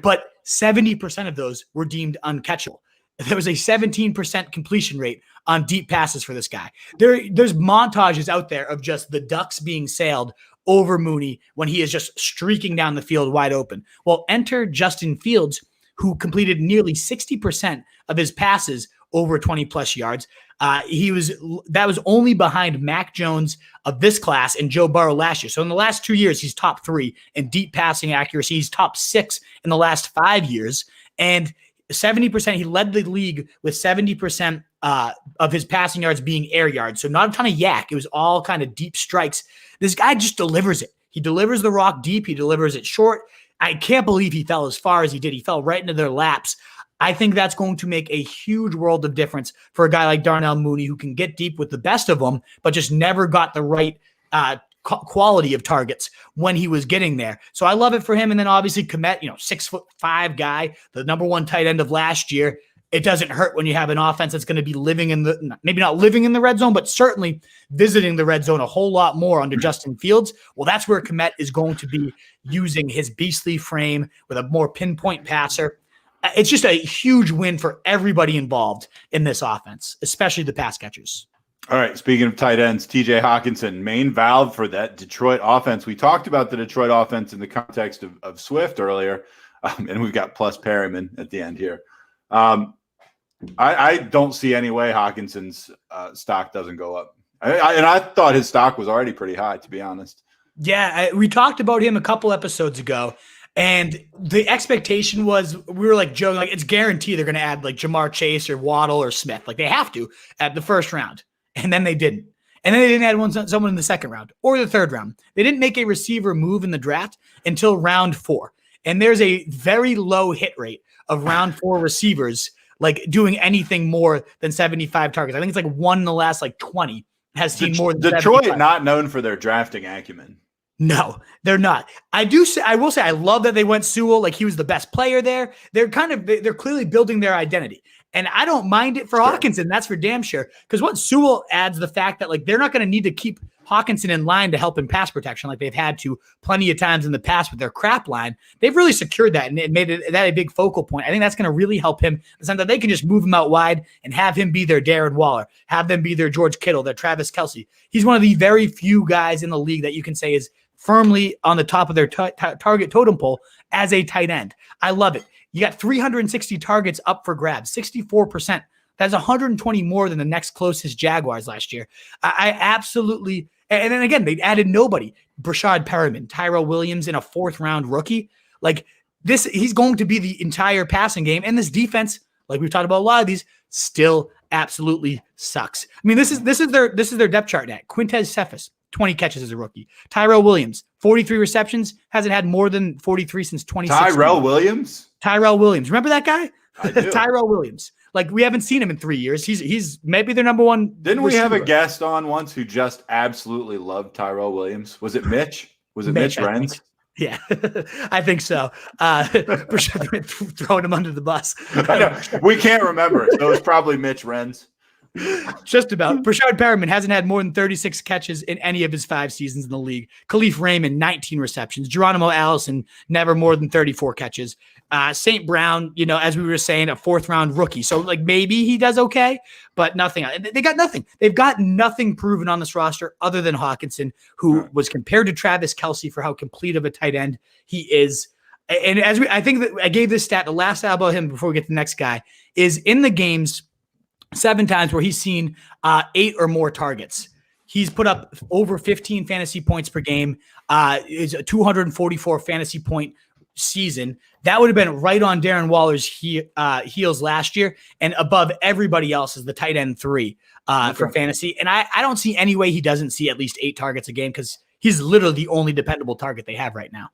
but 70% of those were deemed uncatchable. There was a 17% completion rate on deep passes for this guy. There's montages out there of just the ducks being sailed over Mooney when he is just streaking down the field wide open. Well, enter Justin Fields, who completed nearly 60% of his passes over 20-plus yards. That was only behind Mac Jones of this class and Joe Burrow last year. So in the last 2 years, he's top 3 in deep passing accuracy. He's top 6 in the last 5 years. And 70%, he led the league with 70% of his passing yards being air yards. So not a ton of yak. It was all kind of deep strikes. This guy just delivers it. He delivers the rock deep. He delivers it short. I can't believe he fell as far as he did. He fell right into their laps. I think that's going to make a huge world of difference for a guy like Darnell Mooney, who can get deep with the best of them, but just never got the right quality of targets when he was getting there. So I love it for him. And then obviously Kmet, 6'5" guy, the number one tight end of last year. It doesn't hurt when you have an offense that's going to be maybe not living in the red zone, but certainly visiting the red zone a whole lot more under Justin Fields. Well, that's where Kmet is going to be using his beastly frame with a more pinpoint passer. It's just a huge win for everybody involved in this offense, especially the pass catchers. All right. Speaking of tight ends, TJ Hockenson, main valve for that Detroit offense. We talked about the Detroit offense in the context of Swift earlier, and we've got plus Perriman at the end here. I don't see any way Hockenson's stock doesn't go up. I thought his stock was already pretty high, to be honest. Yeah, we talked about him a couple episodes ago, and the expectation was we were like joking, like it's guaranteed they're going to add like Jamar Chase or Waddle or Smith. Like they have to at the first round, and then they didn't. And then they didn't add someone in the second round or the third round. They didn't make a receiver move in the draft until round 4. And there's a very low hit rate of round 4 receivers like doing anything more than 75 targets. I think it's like one in the last like 20 has seen more than Detroit 75. not known for their drafting acumen. No, they're not. I will say I love that they went Sewell. Like he was the best player there. They're clearly building their identity. And I don't mind it for Hockenson. That's for damn sure. Because what Sewell adds the fact that like they're not going to need to keep Hockenson in line to help in pass protection like they've had to plenty of times in the past with their crap line. They've really secured that and it made that a big focal point. I think that's going to really help him. The sense that they can just move him out wide and have him be their Darren Waller, have them be their George Kittle, their Travis Kelce. He's one of the very few guys in the league that you can say is firmly on the top of their target totem pole as a tight end. I love it. You got 360 targets up for grabs, 64%. That's 120 more than the next closest Jaguars last year. I absolutely, and then again, they added nobody. Breshad Perriman, Tyrell Williams in a 4th-round rookie. Like this, he's going to be the entire passing game. And this defense, like we've talked about a lot of these, still absolutely sucks. I mean, this is their depth chart net. Quintez Cephas, 20 catches as a rookie. Tyrell Williams, 43 receptions, hasn't had more than 43 since 2016. Tyrell Williams. Remember that guy? Tyrell Williams. Like we haven't seen him in 3 years. He's maybe their number one. Didn't we have a guest on once who just absolutely loved Tyrell Williams? Was it Mitch? Was it Mitch Renz? Yeah, I think so. Throwing him under the bus. I know. We can't remember it, so it was probably Mitch Renz. Just about. Breshad Perriman hasn't had more than 36 catches in any of his 5 seasons in the league. Khalif Raymond, 19 receptions. Geronimo Allison, never more than 34 catches. St. Brown, as we were saying, a 4th-round rookie. So, like, maybe he does okay, but nothing. They got nothing. They've got nothing proven on this roster other than Hockenson, who was compared to Travis Kelce for how complete of a tight end he is. And I think that I gave this stat, the last stat about him before we get to the next guy, is in the games 7 times where he's seen 8 or more targets. He's put up over 15 fantasy points per game. Is a 244 fantasy point season. That would have been right on Darren Waller's heels last year and above everybody else as the tight end 3 for fantasy. And I don't see any way he doesn't see at least 8 targets a game because he's literally the only dependable target they have right now.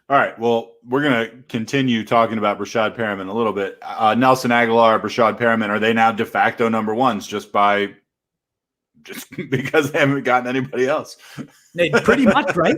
All right. Well, we're going to continue talking about Breshad Perriman a little bit. Nelson Agholor, Breshad Perriman, are they now de facto number ones just because they haven't gotten anybody else? Pretty much, right?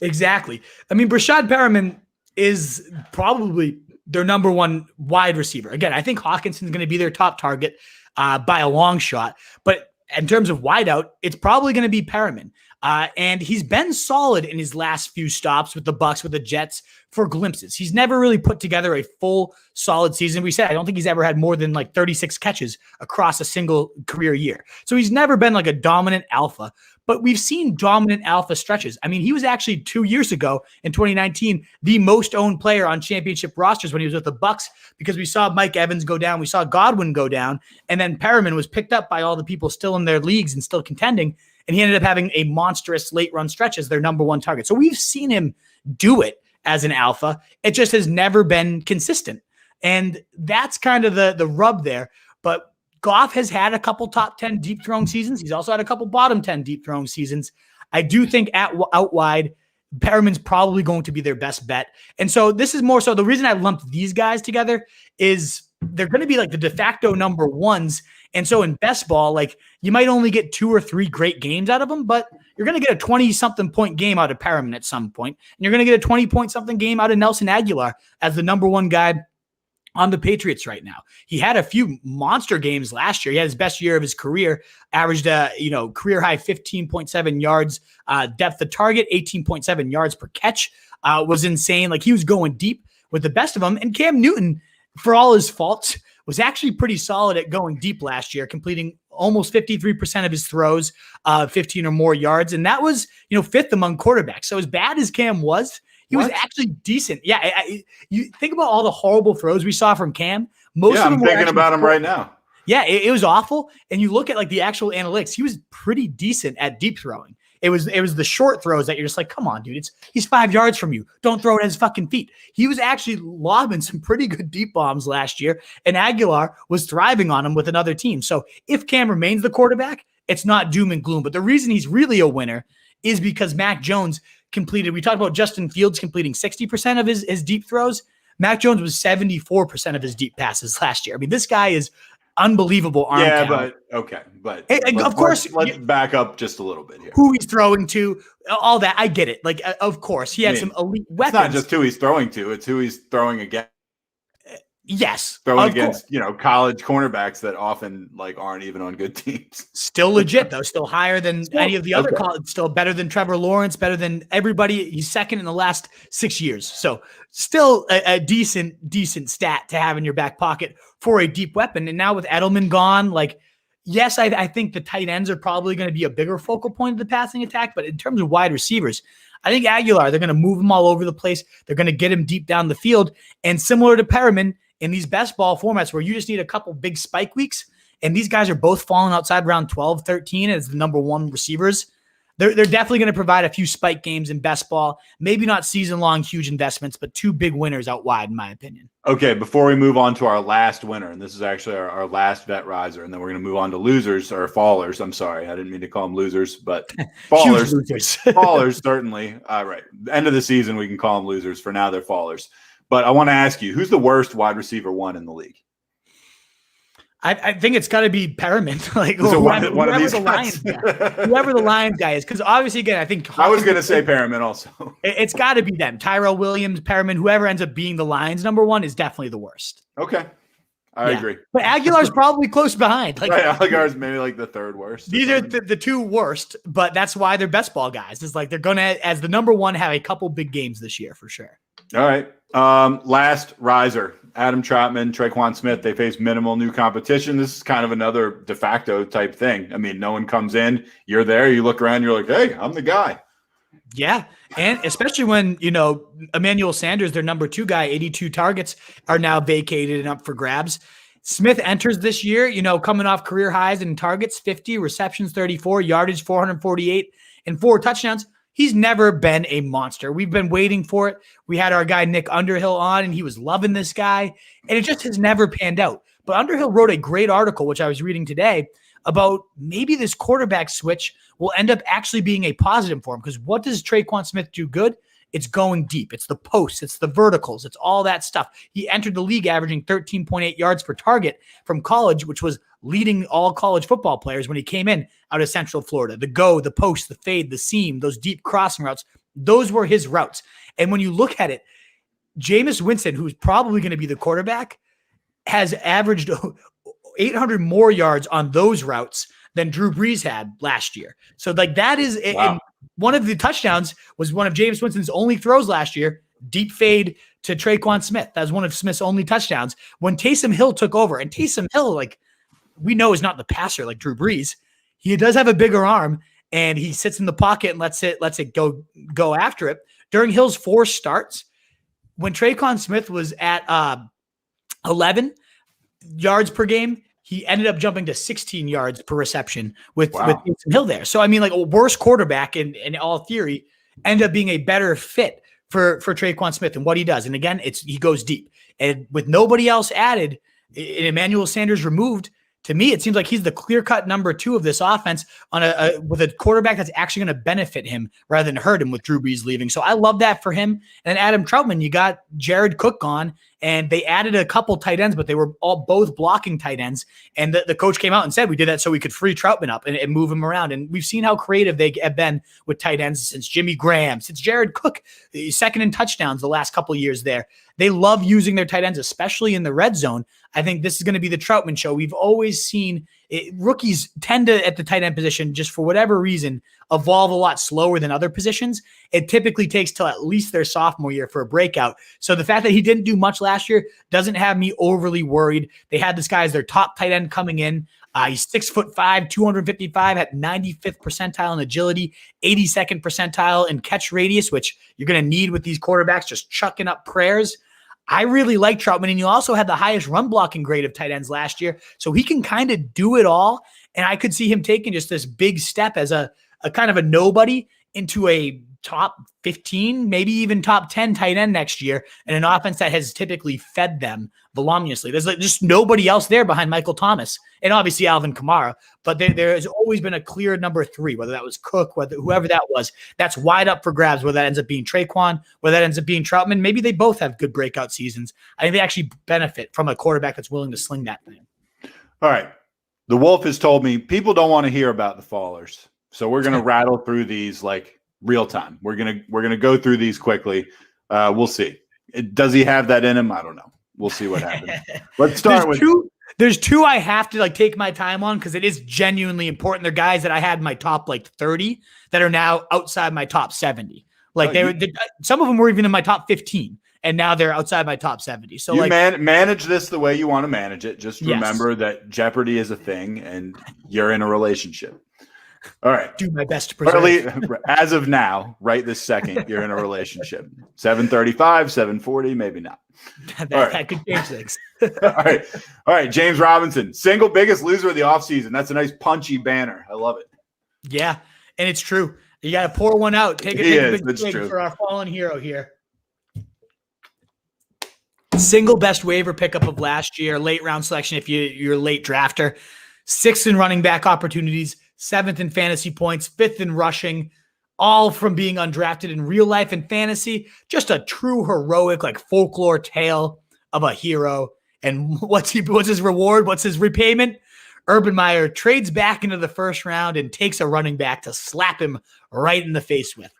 Exactly. I mean, Breshad Perriman is probably their number one wide receiver. Again, I think Hawkinson's going to be their top target by a long shot. But in terms of wideout, it's probably going to be Perriman. And he's been solid in his last few stops with the Bucs, with the Jets, for glimpses. He's never really put together a full solid season. We said, I don't think he's ever had more than like 36 catches across a single career year. So he's never been like a dominant alpha, but we've seen dominant alpha stretches. I mean, he was actually 2 years ago in 2019, the most owned player on championship rosters when he was with the Bucs, because we saw Mike Evans go down. We saw Godwin go down, and then Perriman was picked up by all the people still in their leagues and still contending. And he ended up having a monstrous late run stretch as their number one target. So we've seen him do it as an alpha. It just has never been consistent. And that's kind of the rub there. But Goff has had a couple top 10 deep throwing seasons. He's also had a couple bottom 10 deep throwing seasons. I do think out wide, Perriman's probably going to be their best bet. And so this is more so the reason I lumped these guys together is they're going to be like the de facto number ones. And so in best ball, like you might only get 2 or 3 great games out of them, but you're going to get a 20-something point game out of Perriman at some point. And you're going to get a 20-point-something game out of Nelson Agholor as the number one guy on the Patriots right now. He had a few monster games last year. He had his best year of his career, averaged career high 15.7 yards, depth of target, 18.7 yards per catch, was insane. Like he was going deep with the best of them. And Cam Newton, for all his faults, was actually pretty solid at going deep last year, completing almost 53% of his throws, 15 or more yards. And that was, 5th among quarterbacks. So as bad as Cam was, he was actually decent. Yeah. You think about all the horrible throws we saw from Cam. Most of them I'm thinking about him right now. Yeah, it was awful. And you look at like the actual analytics, he was pretty decent at deep throwing. It was the short throws that you're just like, come on, dude. He's 5 yards from you. Don't throw it at his fucking feet. He was actually lobbing some pretty good deep bombs last year, and Agholor was thriving on him with another team. So if Cam remains the quarterback, it's not doom and gloom. But the reason he's really a winner is because Mac Jones completed. We talked about Justin Fields completing 60% of his deep throws. Mac Jones was 74% of his deep passes last year. I mean, this guy is unbelievable arm talent. But of course, let's back up just a little bit here. Who he's throwing to, all that, I get it. Like, of course, he had some elite weapons. It's not just who he's throwing to; it's who he's throwing against. Yes, throwing against college cornerbacks that often aren't even on good teams. Still legit though, still higher than any of the other college. Still better than Trevor Lawrence, better than everybody. He's second in the last 6 years, so still a decent stat to have in your back pocket for a deep weapon. And now with Edelman gone, yes, I think the tight ends are probably going to be a bigger focal point of the passing attack. But in terms of wide receivers, I think Agholor, they're going to move him all over the place. They're going to get him deep down the field, and similar to Perriman, in these best ball formats where you just need a couple big spike weeks, and these guys are both falling outside round 12, 13 as the number one receivers, they're definitely going to provide a few spike games in best ball. Maybe not season-long huge investments, but two big winners out wide, in my opinion. Okay, before we move on to our last winner, and this is actually our last vet riser, and then we're going to move on to losers or fallers. I'm sorry, I didn't mean to call them losers, but fallers. Fallers, certainly. All right, end of the season, we can call them losers. For now, they're fallers. But I want to ask you, who's the worst wide receiver one in the league? I think it's got to be Perriman. Whoever the Lions guy is. Because obviously, again, I think I was going to say Perriman also. It's got to be them. Tyrell Williams, Perriman, whoever ends up being the Lions number one is definitely the worst. Okay. I agree. But Aguilar's probably close behind. Aguilar's maybe the third worst. These are the two worst, but that's why they're best ball guys. It's they're going to, as the number one, have a couple big games this year for sure. All right. Last riser, Adam Trautman, Treyquan Smith. They face minimal new competition. This is kind of another de facto type thing. I mean, no one comes in. You're there. You look around. You're like, hey, I'm the guy. Yeah. And especially when, Emmanuel Sanders, their number two guy, 82 targets are now vacated and up for grabs. Smith enters this year, coming off career highs in targets, 50, receptions, 34, yardage, 448, and 4 touchdowns. He's never been a monster. We've been waiting for it. We had our guy Nick Underhill on, and he was loving this guy, and it just has never panned out. But Underhill wrote a great article, which I was reading today, about maybe this quarterback switch will end up actually being a positive for him. Because what does Treyquan Smith do good? It's going deep. It's the posts. It's the verticals. It's all that stuff. He entered the league averaging 13.8 yards per target from college, which was leading all college football players when he came in out of Central Florida. The go, the post, the fade, the seam, those deep crossing routes, those were his routes. And when you look at it, Jameis Winston, who's probably going to be the quarterback, has averaged 800 more yards on those routes than Drew Brees had last year. So that is wow. One of the touchdowns was one of Jameis Winston's only throws last year, deep fade to Treyquan Smith. That was one of Smith's only touchdowns. When Taysom Hill took over, and Taysom Hill, we know is not the passer like Drew Brees. He does have a bigger arm, and he sits in the pocket and lets it go after it. During Hill's 4 starts, when Treyquan Smith was at 11 yards per game, he ended up jumping to 16 yards per reception with Taysom Hill there. So, a worse quarterback in all theory ended up being a better fit for Treyquan Smith and what he does. And again, he goes deep. And with nobody else added, and Emmanuel Sanders removed, to me, it seems like he's the clear-cut number 2 of this offense with a quarterback that's actually going to benefit him rather than hurt him with Drew Brees leaving. So I love that for him. And then Adam Trautman, you got Jared Cook gone, and they added a couple tight ends, but they were both blocking tight ends. And the coach came out and said we did that so we could free Trautman up and move him around. And we've seen how creative they have been with tight ends since Jimmy Graham, since Jared Cook, second in touchdowns the last couple of years there. They love using their tight ends, especially in the red zone. I think this is going to be the Trautman show. We've always seen rookies tend to, at the tight end position, just for whatever reason, evolve a lot slower than other positions. It typically takes till at least their sophomore year for a breakout. So the fact that he didn't do much last year doesn't have me overly worried. They had this guy as their top tight end coming in. He's 6'5", 255 at 95th percentile in agility, 82nd percentile in catch radius, which you're going to need with these quarterbacks just chucking up prayers. I really like Trautman, and you also had the highest run blocking grade of tight ends last year, so he can kind of do it all, and I could see him taking just this big step as a kind of a nobody into a top 15, maybe even top 10 tight end next year, and an offense that has typically fed them voluminously. There's like just nobody else there behind Michael Thomas and obviously Alvin Kamara, but there has always been a clear number 3, whether that was Cook, whoever that was, that's wide up for grabs, whether that ends up being Tre'Quan, whether that ends up being Trautman. Maybe they both have good breakout seasons. I think they actually benefit from a quarterback that's willing to sling that thing. All right. The Wolf has told me people don't want to hear about the fallers. So we're going to rattle through these like real time. We're gonna go through these quickly. We'll see. Does he have that in him? I don't know. We'll see what happens. Let's start with there's 2 I have to like take my time on because it is genuinely important. They're guys that I had in my top like 30 that are now outside my top 70. Like some of them were even in my top 15, and now they're outside my top 70. So you manage this the way you want to manage it. Just remember that Jeopardy is a thing, and you're in a relationship. All right. Do my best to preserve. As of now, right this second, you're in a relationship. 735, 740, maybe not. That could change things. All right. James Robinson, single biggest loser of the offseason. That's a nice punchy banner. I love it. Yeah, and it's true. You got to pour one out. Take a big swing for our fallen hero here. Single best waiver pickup of last year, late round selection if you're a late drafter. 6th in running back opportunities, 7th in fantasy points, 5th in rushing, all from being undrafted in real life and fantasy. Just a true heroic, like folklore tale of a hero. And what's his reward? What's his repayment? Urban Meyer trades back into the first round and takes a running back to slap him right in the face with.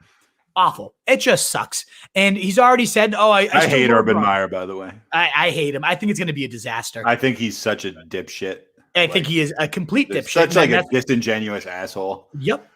Awful. It just sucks. And he's already said, I hate Urban Meyer, by the way. I hate him. I think it's going to be a disaster. I think he's such a dipshit. I think he is a complete dipshit. Such like a disingenuous asshole. Yep.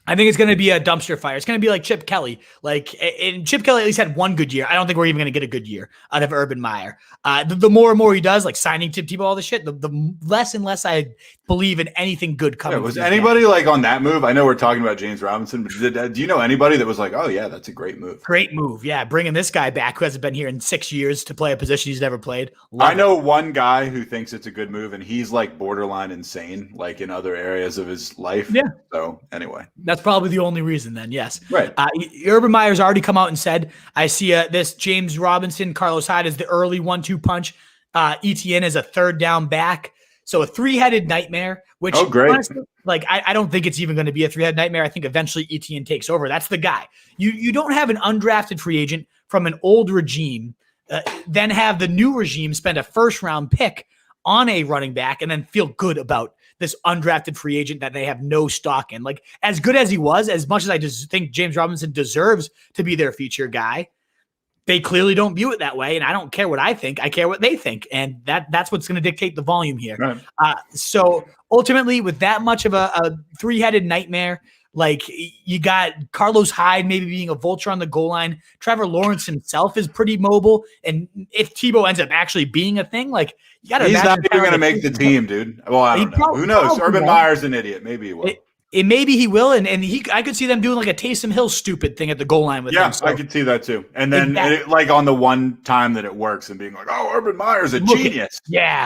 I think it's going to be a dumpster fire. It's going to be like Chip Kelly. And Chip Kelly at least had one good year. I don't think we're even going to get a good year out of Urban Meyer. The more and more he does, like signing Tim Tebow, all this shit, the less and less I believe in anything good coming. Was anybody like on that move? I know we're talking about James Robinson, but do you know anybody that was like, oh yeah, that's a great move? Great move. Yeah. Bringing this guy back who hasn't been here in 6 years to play a position he's never played. I know one guy who thinks it's a good move, and he's like borderline insane, like in other areas of his life. Yeah. So anyway, that's probably the only reason then. Yes. Right. Urban Meyer's already come out and said, I see this James Robinson, Carlos Hyde as the early 1-2 punch. ETN as a third down back. So a 3-headed nightmare, which great. Honestly, I don't think it's even going to be a 3-headed nightmare. I think eventually ETN takes over. That's the guy. You don't have an undrafted free agent from an old regime, then have the new regime spend a first-round pick on a running back and then feel good about this undrafted free agent that they have no stock in. Like, as good as he was, as much as I just think James Robinson deserves to be their feature guy, they clearly don't view it that way. And I don't care what I think. I care what they think. And that's what's going to dictate the volume here. Right. So ultimately, with that much of a 3-headed nightmare, like you got Carlos Hyde maybe being a vulture on the goal line. Trevor Lawrence himself is pretty mobile. And if Tebow ends up actually being a thing, like you got to he's not even going to make the team, dude. Well, I don't know. Who knows? Urban Meyer's an idiot. Maybe he will. Maybe he will, and I could see them doing like a Taysom Hill stupid thing at the goal line with him. Yeah, so, I could see that too. And then like on the one time that it works and being like, oh, Urban Meyer's a genius.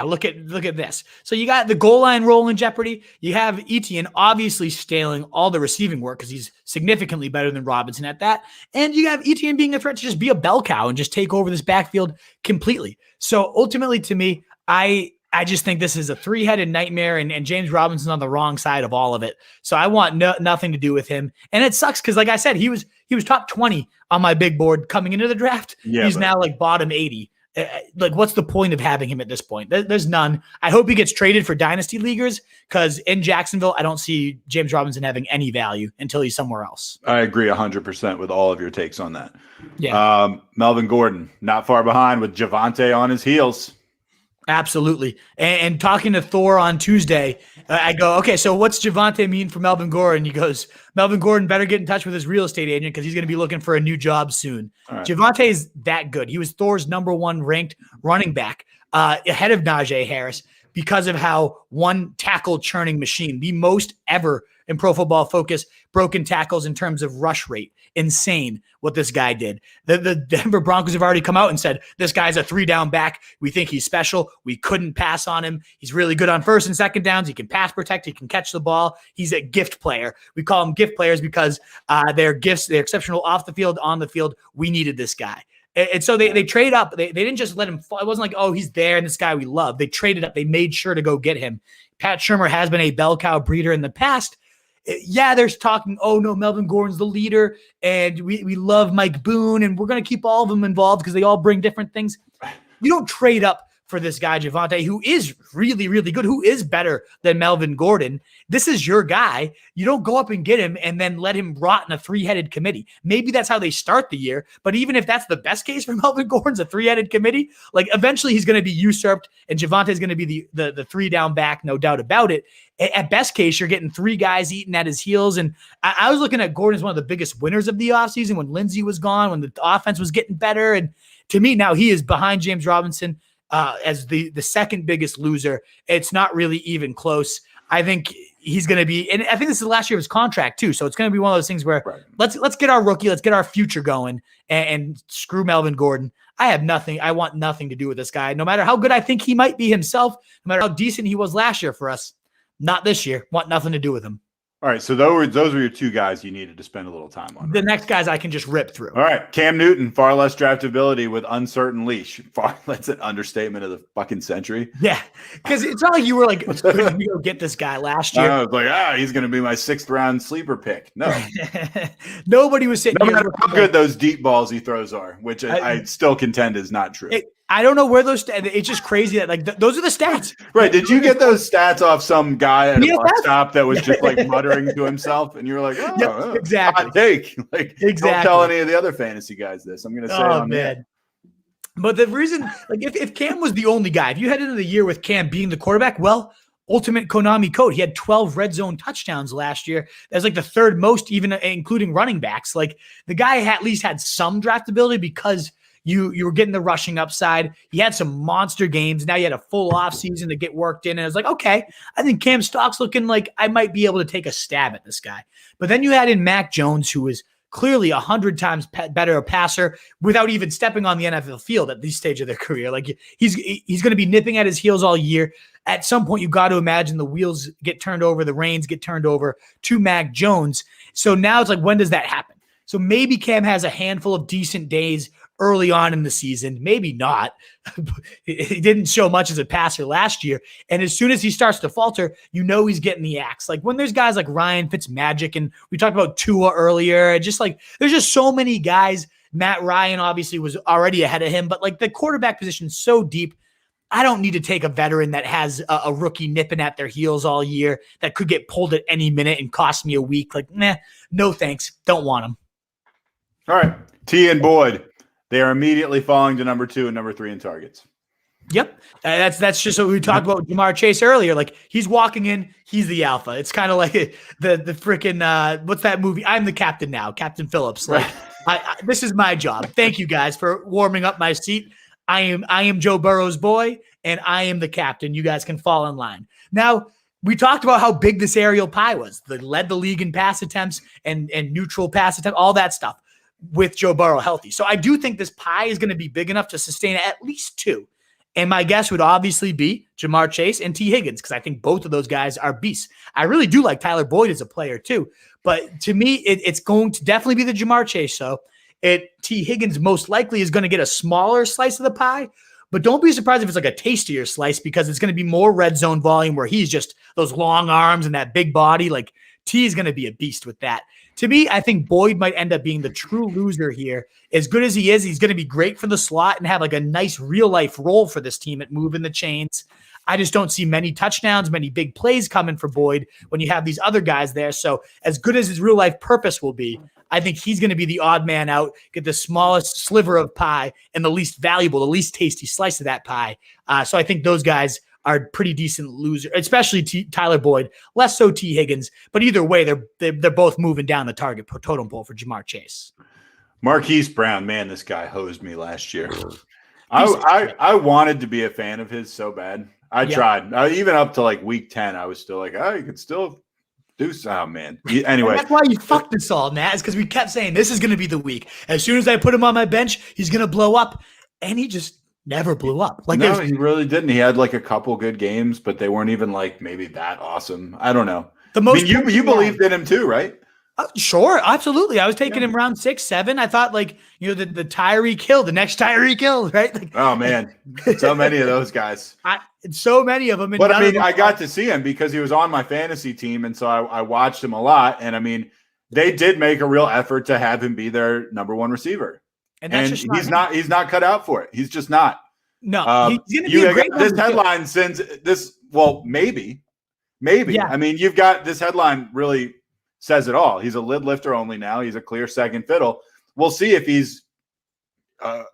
Look at this. So you got the goal line role in jeopardy. You have Etienne obviously stealing all the receiving work because he's significantly better than Robinson at that. And you have Etienne being a threat to just be a bell cow and just take over this backfield completely. So ultimately to me, I just think this is a 3-headed nightmare, and James Robinson's on the wrong side of all of it. So I want nothing to do with him. And it sucks because, like I said, he was top 20 on my big board coming into the draft. Yeah, he's now like bottom 80. Like, what's the point of having him at this point? There's none. I hope he gets traded for dynasty leaguers because in Jacksonville, I don't see James Robinson having any value until he's somewhere else. I agree 100% with all of your takes on that. Yeah. Melvin Gordon, not far behind with Devante on his heels. Absolutely. And talking to Thor on Tuesday, I go, okay, so what's Devante mean for Melvin Gordon? He goes, Melvin Gordon better get in touch with his real estate agent because he's going to be looking for a new job soon. Right. Devante is that good. He was Thor's #1 ranked running back ahead of Najee Harris. because of how one tackle churning machine, the most ever in Pro Football Focus, broken tackles in terms of rush rate. Insane what this guy did. The Denver Broncos have already come out and said, this guy's a 3-down back. We think he's special. We couldn't pass on him. He's really good on first and second downs. He can pass protect. He can catch the ball. He's a gift player. We call them gift players because they're gifts. They're exceptional off the field, on the field. We needed this guy. And so they trade up. They didn't just let him fall. It wasn't like, oh, he's there and this guy we love. They traded up. They made sure to go get him. Pat Shurmur has been a bell cow breeder in the past. Yeah, there's talking, oh, no, Melvin Gordon's the leader, and we love Mike Boone, and we're going to keep all of them involved because they all bring different things. You don't trade up for this guy, Devante, who is really, really good, who is better than Melvin Gordon. This is your guy. You don't go up and get him and then let him rot in a 3-headed committee. Maybe that's how they start the year, but even if that's the best case for Melvin Gordon's a 3-headed committee, like eventually he's going to be usurped and Javonte is going to be the 3-down back, no doubt about it. At best case, you're getting 3 guys eating at his heels. And I was looking at Gordon as one of the biggest winners of the offseason when Lindsey was gone, when the offense was getting better. And to me, now he is behind James Robinson as the second biggest loser. It's not really even close. I think he's going to be, and I think this is the last year of his contract too. So it's going to be one of those things where let's get our rookie, let's get our future going and screw Melvin Gordon. I want nothing to do with this guy. No matter how good I think he might be himself, no matter how decent he was last year for us, not this year. Want nothing to do with him. All right, so those were your 2 guys you needed to spend a little time on. The next guys I can just rip through. All right, Cam Newton, far less draftability with uncertain leash. That's an understatement of the fucking century. Yeah, because it's not like you were like, couldn't we go get this guy last year? I was like, he's going to be my 6th-round sleeper pick. No. Nobody was sitting no here. matter how good those deep balls he throws are, which I still contend is not true. I don't know where those it's just crazy that like those are the stats. Right. Did you get those stats off some guy at a bus stop that was just like muttering to himself? And you were like, exactly. Hot take. Like, exactly. Don't tell any of the other fantasy guys this. I'm going to say on man. But the reason, like if Cam was the only guy, if you head into the year with Cam being the quarterback, well, ultimate Konami code. He had 12 red zone touchdowns last year. That's like the 3rd most, even including running backs. Like the guy at least had some draftability because you were getting the rushing upside. He had some monster games. Now you had a full off season to get worked in. And I was like, okay, I think Cam Stock's looking like I might be able to take a stab at this guy. But then you had in Mac Jones, who was clearly 100 times better a passer without even stepping on the NFL field at this stage of their career. Like he's going to be nipping at his heels all year. At some point, you got to imagine the wheels get turned over, the reins get turned over to Mac Jones. So now it's like, when does that happen? So maybe Cam has a handful of decent days early on in the season, maybe not. He didn't show much as a passer last year. And as soon as he starts to falter, you know he's getting the axe. Like when there's guys like Ryan Fitzmagic, and we talked about Tua earlier, just like there's just so many guys. Matt Ryan obviously was already ahead of him, but like the quarterback position is so deep. I don't need to take a veteran that has a rookie nipping at their heels all year that could get pulled at any minute and cost me a week. Like, no thanks. Don't want him. All right. T and Boyd. They are immediately falling to number 2 and number 3 in targets. Yep. That's just what we talked about with Jamar Chase earlier. Like he's walking in, he's the alpha. It's kind of like the freaking, what's that movie? I'm the captain now, Captain Phillips. Like this is my job. Thank you guys for warming up my seat. I am Joe Burrow's boy and I am the captain. You guys can fall in line. Now, we talked about how big this aerial pie was. They led the league in pass attempts and neutral pass attempts, all that stuff with Joe Burrow healthy. So I do think this pie is going to be big enough to sustain at least 2. And my guess would obviously be Jamar Chase and T. Higgins, because I think both of those guys are beasts. I really do like Tyler Boyd as a player too. But to me, it's going to definitely be the Jamar Chase. So T. Higgins most likely is going to get a smaller slice of the pie. But don't be surprised if it's like a tastier slice, because it's going to be more red zone volume where he's just those long arms and that big body. Like T is going to be a beast with that. To me, I think Boyd might end up being the true loser here. As good as he is, he's going to be great for the slot and have like a nice real-life role for this team at moving the chains. I just don't see many touchdowns, many big plays coming for Boyd when you have these other guys there. So as good as his real-life purpose will be, I think he's going to be the odd man out, get the smallest sliver of pie and the least valuable, the least tasty slice of that pie. So I think those guys are pretty decent loser, especially Tyler Boyd, less so T. Higgins. But either way, they're both moving down the target totem pole for Jamar Chase. Marquise Brown, man, this guy hosed me last year. I wanted to be a fan of his so bad. I tried. Even up to like week 10, I was still like, oh, you could still do something, man. Anyway. And that's why you fucked us all, Matt, is because we kept saying this is going to be the week. As soon as I put him on my bench, he's going to blow up. And he just never blew up. Like, no, he really didn't. He had like a couple good games, but they weren't even like maybe that awesome. I don't know. You believed in him too, right? Sure, absolutely. I was taking him round 6, 7. I thought the Tyreek Hill, the next Tyreek Hill, right? Like, oh man, so many of those guys. So many of them. But I mean, I got to see him because he was on my fantasy team, and so I watched him a lot. And I mean, they did make a real effort to have him be their number one receiver, and he's not cut out for it. He's just not. No, he's going to be a great this headline sends this. Well, maybe. Yeah. I mean, you've got this headline really says it all. He's a lid lifter only now. He's a clear second fiddle. We'll see if he's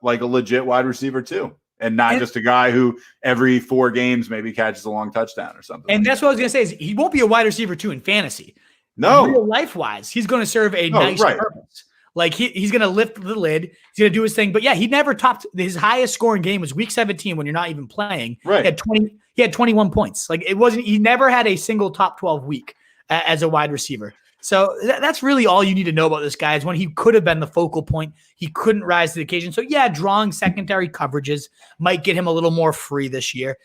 like a legit wide receiver too, and not just a guy who every 4 games maybe catches a long touchdown or something. And that's what I was going to say is he won't be a wide receiver too in fantasy. No. Real life-wise, he's going to serve a nice purpose. Like he's going to lift the lid. He's going to do his thing. But yeah, he never topped his highest scoring game was week 17 when you're not even playing. Right. He had 21 points. Like he never had a single top 12 week as a wide receiver. So that's really all you need to know about this guy is when he could have been the focal point. He couldn't rise to the occasion. So yeah, drawing secondary coverages might get him a little more free this year.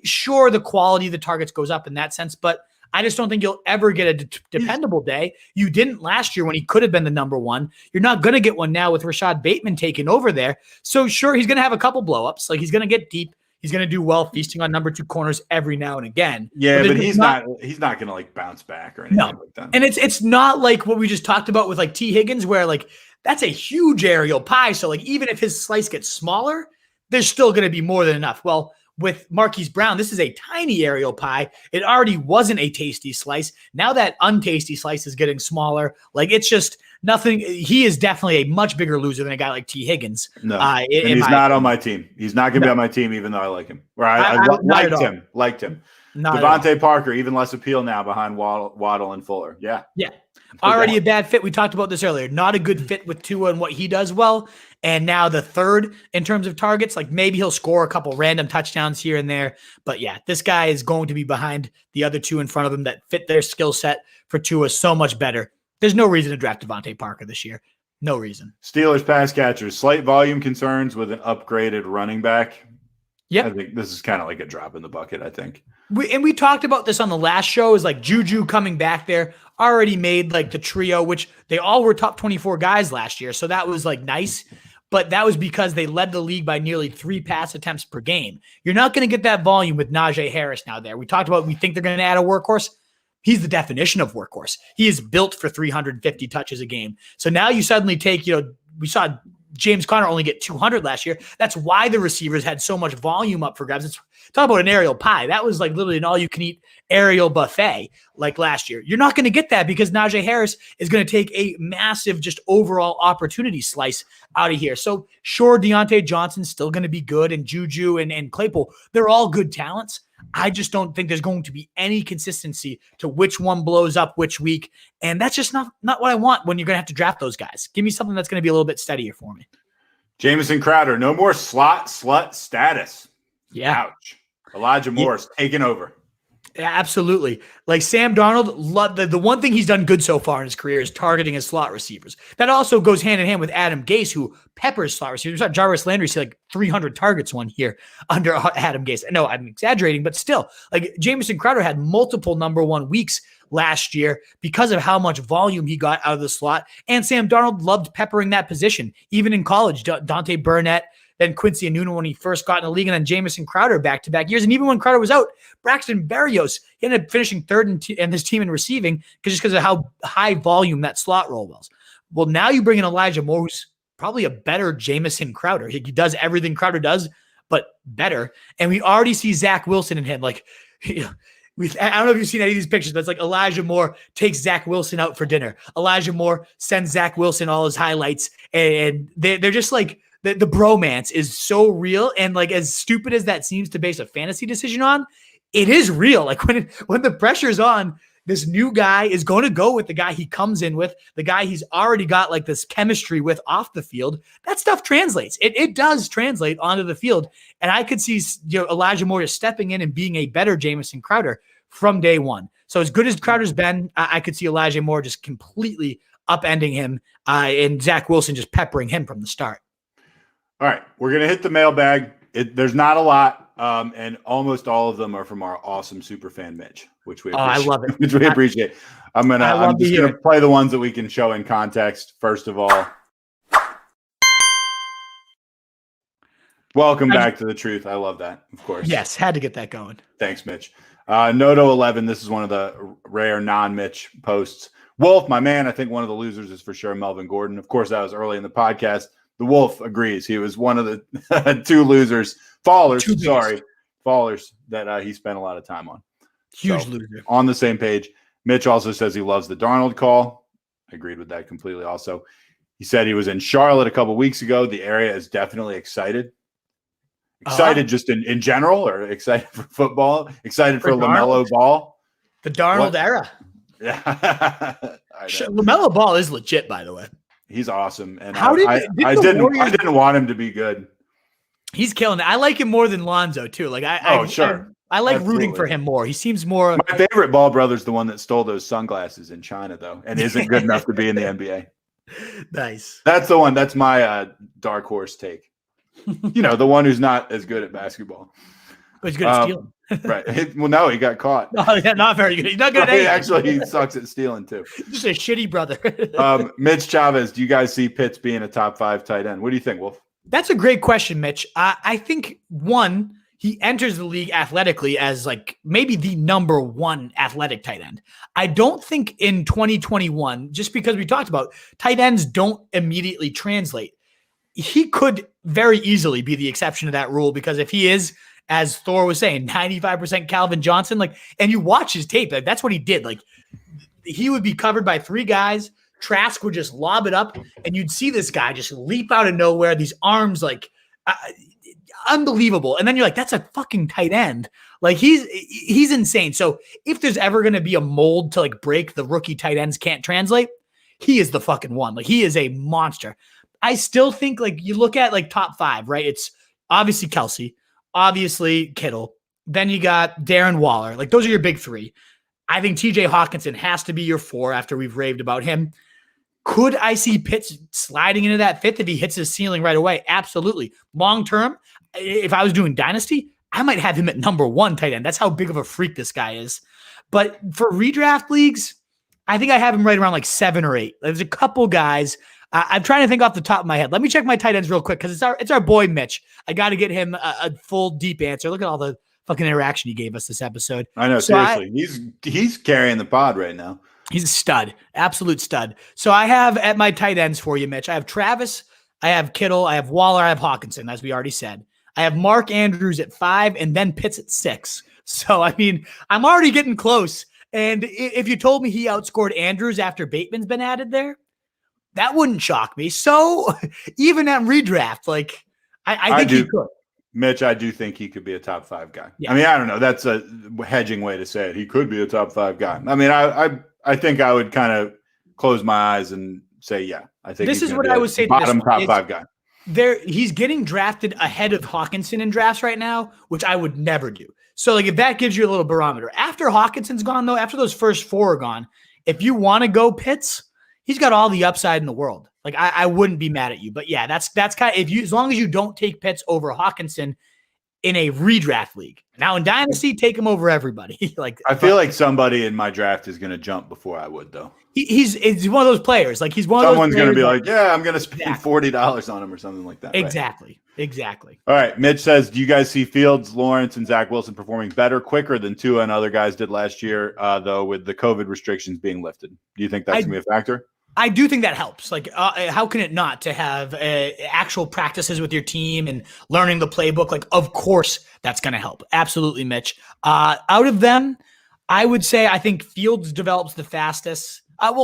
Sure, the quality of the targets goes up in that sense, but I just don't think you'll ever get a dependable day. You didn't last year when he could have been the number one. You're not going to get one now with Rashad Bateman taking over there. So sure, he's going to have a couple blowups. Like he's going to get deep. He's going to do well feasting on number 2 corners every now and again. Yeah, but he's not going to like bounce back or anything like that. And it's not like what we just talked about with like T. Higgins, where like that's a huge aerial pie. So like even if his slice gets smaller, there's still going to be more than enough. Well, with Marquise Brown, this is a tiny aerial pie. It already wasn't a tasty slice. Now that untasty slice is getting smaller. Like it's just nothing. He is definitely a much bigger loser than a guy like T. Higgins. No, and he's not on my team. He's not going to be on my team, even though I like him. Or I liked him. Devante Parker, even less appeal now behind Waddle and Fuller. Yeah. Already a bad fit. We talked about this earlier. Not a good fit with Tua and what he does well. And now the third in terms of targets, like maybe he'll score a couple random touchdowns here and there. But yeah, this guy is going to be behind the other 2 in front of him that fit their skill set for Tua so much better. There's no reason to draft Devante Parker this year. No reason. Steelers pass catchers, slight volume concerns with an upgraded running back. Yeah, I think this is kind of like a drop in the bucket, I think. We talked about this on the last show, is like Juju coming back there already made like the trio, which they all were top 24 guys last year. So that was like nice, but that was because they led the league by nearly 3 pass attempts per game. You're not going to get that volume with Najee Harris now there. We talked about, we think they're going to add a workhorse. He's the definition of workhorse. He is built for 350 touches a game. So now you suddenly take, we saw James Conner only get 200 last year. That's why the receivers had so much volume up for grabs. Talk about an aerial pie. That was like literally an all-you-can-eat aerial buffet like last year. You're not going to get that because Najee Harris is going to take a massive just overall opportunity slice out of here. So sure, Deontay Johnson's still going to be good, and Juju and Claypool, they're all good talents. I just don't think there's going to be any consistency to which one blows up which week. And that's just not what I want when you're going to have to draft those guys. Give me something that's going to be a little bit steadier for me. Jamison Crowder, no more slot slut status. Yeah. Ouch. Elijah Moore's taking over. Yeah, absolutely. Like Sam Darnold, the one thing he's done good so far in his career is targeting his slot receivers. That also goes hand in hand with Adam Gase, who peppers slot receivers. We saw Jarvis Landry see like 300 targets one year under Adam Gase. No, I'm exaggerating, but still, like Jamison Crowder had multiple number 1 weeks last year because of how much volume he got out of the slot. And Sam Darnold loved peppering that position, even in college. Dante Burnett, then Quincy Enunwa when he first got in the league, and then Jamison Crowder back-to-back years. And even when Crowder was out, Braxton Berrios, he ended up finishing third in his team in receiving because of how high volume that slot role was. Well, now you bring in Elijah Moore, who's probably a better Jamison Crowder. He does everything Crowder does, but better. And we already see Zach Wilson in him. Like, I don't know if you've seen any of these pictures, but it's like Elijah Moore takes Zach Wilson out for dinner. Elijah Moore sends Zach Wilson all his highlights, and they're just like, the bromance is so real. And like, as stupid as that seems to base a fantasy decision on, it is real. Like when the pressure's on, this new guy is going to go with the guy he comes in with, the guy he's already got like this chemistry with off the field. That stuff translates. It does translate onto the field. And I could see Elijah Moore just stepping in and being a better Jamison Crowder from day one. So as good as Crowder's been, I could see Elijah Moore just completely upending him and Zach Wilson just peppering him from the start. All right, we're going to hit the mailbag. There's not a lot, and almost all of them are from our awesome super fan Mitch, which we appreciate. I love it. Which we appreciate. I'm just gonna play the ones that we can show in context. First of all, welcome back to the truth. I love that, of course. Yes, had to get that going. Thanks, Mitch. Noto11. This is one of the rare non-Mitch posts. Wolf, my man. I think one of the losers is for sure Melvin Gordon. Of course, that was early in the podcast. The Wolf agrees. He was one of the two losers, fallers that he spent a lot of time on. Huge loser. On the same page. Mitch also says he loves the Darnold call. I agreed with that completely also. He said he was in Charlotte a couple weeks ago. The area is definitely excited. Excited just in general, or excited for football? Excited for LaMelo Ball? The Darnold era. Yeah. LaMelo Ball is legit, by the way. He's awesome, and I didn't want him to be good. He's killing it. I like him more than Lonzo too. Like I like rooting for him more. He seems more. My favorite Ball brother's the one that stole those sunglasses in China though, and isn't good enough to be in the NBA. Nice. That's the one. That's my dark horse take. The one who's not as good at basketball, but he's good at stealing. Right. Well, no, he got caught. Oh, yeah, not very good. He's not good at he sucks at stealing too. Just a shitty brother. Mitch Chavez, do you guys see Pitts being a top 5 tight end? What do you think, Wolf? That's a great question, Mitch. I think one, he enters the league athletically as like maybe the number one athletic tight end. I don't think in 2021, just because we talked about tight ends don't immediately translate. He could very easily be the exception to that rule, because if he is, as Thor was saying, 95% Calvin Johnson, and you watch his tape, that's what he did. He would be covered by 3 guys. Trask would just lob it up, and you'd see this guy just leap out of nowhere. These arms, unbelievable. And then you're like, that's a fucking tight end. He's insane. So if there's ever going to be a mold to break the rookie tight ends can't translate, he is the fucking one. He is a monster. I still think you look at top 5, right? It's obviously Kelsey, obviously Kittle. Then you got Darren Waller. Those are your big 3. I think TJ Hockenson has to be your 4 after we've raved about him. Could I see Pitts sliding into that 5th if he hits his ceiling right away? Absolutely. Long term, if I was doing Dynasty, I might have him at number 1 tight end. That's how big of a freak this guy is. But for redraft leagues, I think I have him right around 7 or 8. There's a couple guys. I'm trying to think off the top of my head. Let me check my tight ends real quick, because it's our boy Mitch. I got to get him a full deep answer. Look at all the fucking interaction he gave us this episode. I know, seriously. He's carrying the pod right now. He's a stud, absolute stud. So I have at my tight ends for you, Mitch. I have Travis, I have Kittle, I have Waller, I have Hockenson, as we already said. I have Mark Andrews at 5, and then Pitts at 6. So, I'm already getting close. And if you told me he outscored Andrews after Bateman's been added there, that wouldn't shock me. So even at redraft, I think he could. Mitch, I do think he could be a top 5 guy. Yeah. I don't know. That's a hedging way to say it. He could be a top 5 guy. I think I would kind of close my eyes and say, yeah, I think this is what I would say. Bottom top 5 guy. He's getting drafted ahead of Hockenson in drafts right now, which I would never do. So if that gives you a little barometer, after Hawkinson's gone though, after those first 4 are gone, if you want to go Pitts, he's got all the upside in the world. I wouldn't be mad at you, but yeah, that's kind of, as long as you don't take Pitts over Hockenson in a redraft league. Now in Dynasty, take him over everybody. I feel like somebody in my draft is going to jump before I would though. He's one of those players. He's one Someone's of those. Someone's going to be yeah, I'm going to spend $40 on him or something like that. Exactly. Right? Exactly. All right. Mitch says, do you guys see Fields, Lawrence, and Zach Wilson performing better, quicker than Tua and other guys did last year, though, with the COVID restrictions being lifted? Do you think that's going to be a factor? I do think that helps. How can it not to have actual practices with your team and learning the playbook? Of course, that's going to help. Absolutely, Mitch. Out of them, I would say I think Fields develops the fastest.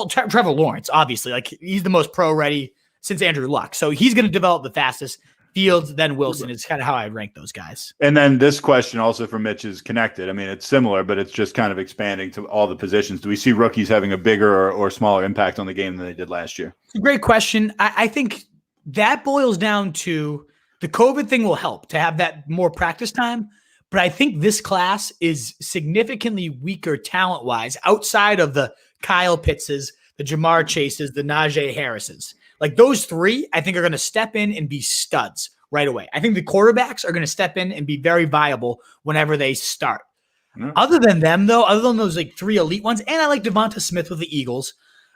Trevor Lawrence, obviously, he's the most pro ready since Andrew Luck, so he's going to develop the fastest. Fields, then Wilson is kind of how I rank those guys. And then this question also from Mitch is connected. I mean, it's similar, but it's just kind of expanding to all the positions. Do we see rookies having a bigger or smaller impact on the game than they did last year? It's a great question. I think that boils down to the COVID thing will help to have that more practice time. But I think this class is significantly weaker talent-wise outside of the Kyle Pittses, the Jamar Chases, the Najee Harrises. Like those three, I think are going to step in and be studs right away. I think the quarterbacks are going to step in and be very viable whenever they start. Mm-hmm. Other than them, though, other than those like three elite ones, and I like Devante Smith with the Eagles,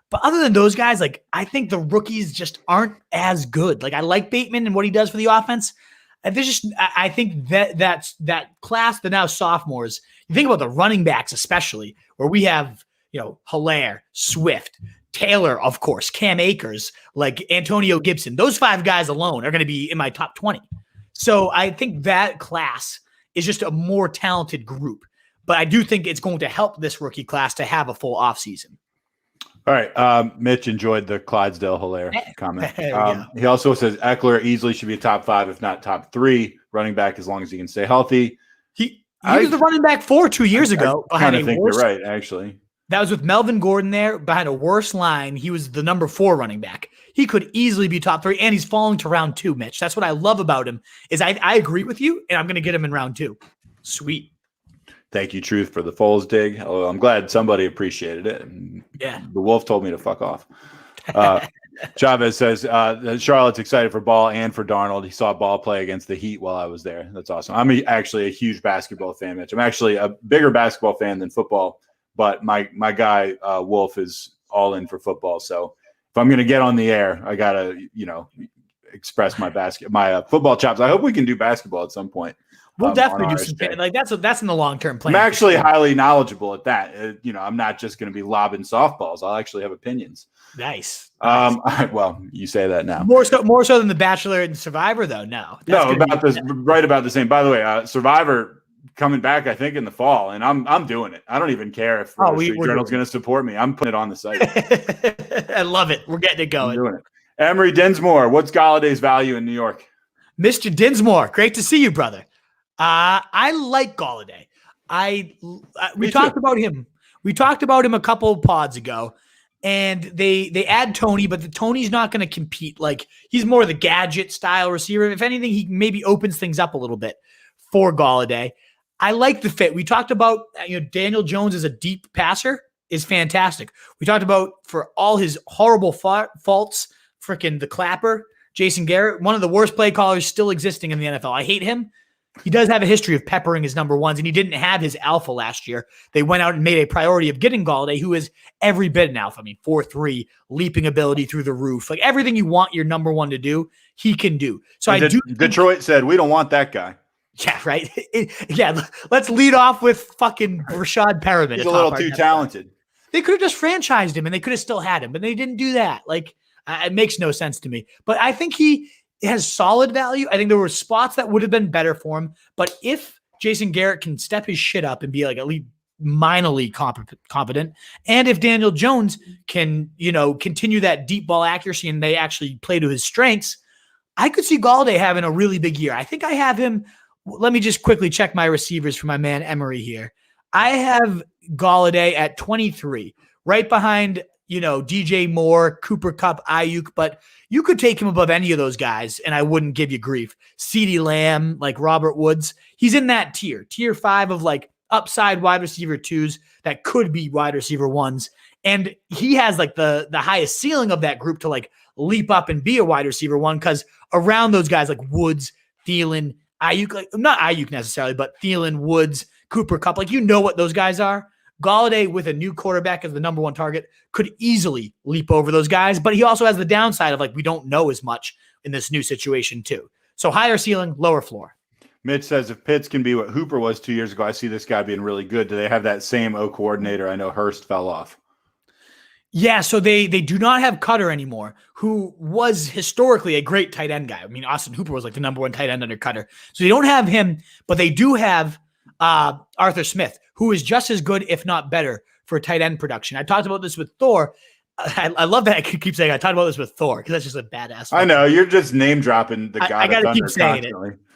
but other than those guys, like I think the rookies just aren't as good. Like I like Bateman and what he does for the offense. And there's just, I think that class, the now sophomores, you think about the running backs especially, where we have, Helaire, Swift, Taylor, of course, Cam Akers, like Antonio Gibson. Those five guys alone are going to be in my top 20. So I think that class is just a more talented group. But I do think it's going to help this rookie class to have a full offseason. All right. Mitch enjoyed the Clydesdale-Helaire comment. He also says Ekeler easily should be a top 5, if not top 3 running back, as long as he can stay healthy. He was the running back 2 years ago. I kind of think you're right, actually. That was with Melvin Gordon there behind a worse line. He was the number 4 running back. He could easily be top 3, and he's falling to round 2, Mitch. That's what I love about him is I agree with you, and I'm going to get him in round 2. Sweet. Thank you, Truth, for the Foles dig. Oh, I'm glad somebody appreciated it. Yeah. The Wolf told me to fuck off. Chavez says Charlotte's excited for Ball and for Darnold. He saw Ball play against the Heat while I was there. That's awesome. I'm actually a huge basketball fan, Mitch. I'm actually a bigger basketball fan than football, but my guy, Wolf, is all in for football. So if I'm going to get on the air, I got to, express my football chops. I hope we can do basketball at some point. We'll definitely do some like that's in the long-term plan. I'm actually highly knowledgeable at that. I'm not just going to be lobbing softballs. I'll actually have opinions. Nice. Well, you say that now. More so than The Bachelor and Survivor, though. No, about the same. By the way, Survivor coming back, I think in the fall, and I'm doing it. I don't even care if Street Journal's going to support me. I'm putting it on the site. I love it. We're getting it going. I'm doing it. Emery Dinsmore, what's Galladay's value in New York? Mr. Dinsmore, great to see you, brother. I like Galladay. We talked about him. We talked about him a couple of pods ago, and they add Tony, but the Tony's not going to compete. Like he's more of the gadget style receiver. If anything, he maybe opens things up a little bit for Galladay. I like the fit. We talked about Daniel Jones as a deep passer is fantastic. We talked about for all his horrible faults, freaking the clapper, Jason Garrett, one of the worst play callers still existing in the NFL. I hate him. He does have a history of peppering his number ones, and he didn't have his alpha last year. They went out and made a priority of getting Galladay, who is every bit an alpha. I mean, 4.3, leaping ability through the roof. Like everything you want your number one to do, he can do. So Detroit said, we don't want that guy. Yeah, right. Let's lead off with fucking Breshad Perriman. He's a little too talented. They could have just franchised him, and they could have still had him, but they didn't do that. Like, it makes no sense to me. But I think he has solid value. I think there were spots that would have been better for him. But if Jason Garrett can step his shit up and be like at least minorly competent, and if Daniel Jones can, continue that deep ball accuracy and they actually play to his strengths, I could see Galladay having a really big year. I think I have him. Let me just quickly check my receivers for my man Emery here. I have Galladay at 23, right behind DJ Moore, Cooper Kupp, Ayuk, but you could take him above any of those guys, and I wouldn't give you grief. CeeDee Lamb, like Robert Woods, he's in that tier 5 of like upside wide receiver 2s that could be wide receiver 1s, and he has like the highest ceiling of that group to like leap up and be a wide receiver 1 because around those guys like Woods, Thielen, Ayuk, like not Ayuk necessarily, but Thielen, Woods, Cooper Kupp, like what those guys are. Galladay with a new quarterback as the number 1 target could easily leap over those guys, but he also has the downside of like we don't know as much in this new situation too. So higher ceiling, lower floor. Mitch says if Pitts can be what Hooper was 2 years ago, I see this guy being really good. Do they have that same O coordinator? I know Hurst fell off. Yeah, so they do not have Cutter anymore, who was historically a great tight end guy. I mean, Austin Hooper was like the number 1 tight end under Cutter. So they don't have him, but they do have Arthur Smith, who is just as good, if not better, for tight end production. I talked about this with Thor. I love that I keep saying I talked about this with Thor because that's just a badass. I know you're just name dropping the guy. I got to keep saying it.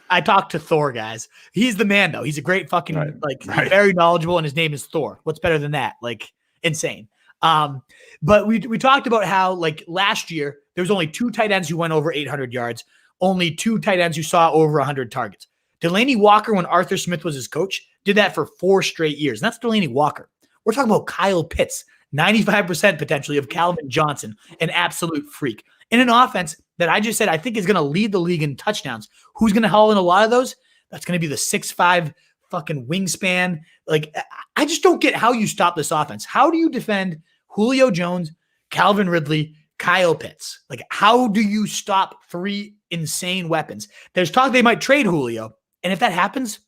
I talked to Thor, guys. He's the man, though. He's a great fucking very knowledgeable, and his name is Thor. What's better than that? Like insane. But we talked about how like last year there was only 2 tight ends who went over 800 yards, only 2 tight ends who saw over 100 targets. Delaney Walker, when Arthur Smith was his coach, did that for 4 straight years. And that's Delaney Walker. We're talking about Kyle Pitts, 95% potentially of Calvin Johnson, an absolute freak. In an offense that I just said I think is going to lead the league in touchdowns. Who's going to haul in a lot of those? That's going to be the 6'5" fucking wingspan. Like, I just don't get how you stop this offense. How do you defend Julio Jones, Calvin Ridley, Kyle Pitts? Like, how do you stop 3 insane weapons? There's talk they might trade Julio. And if that happens,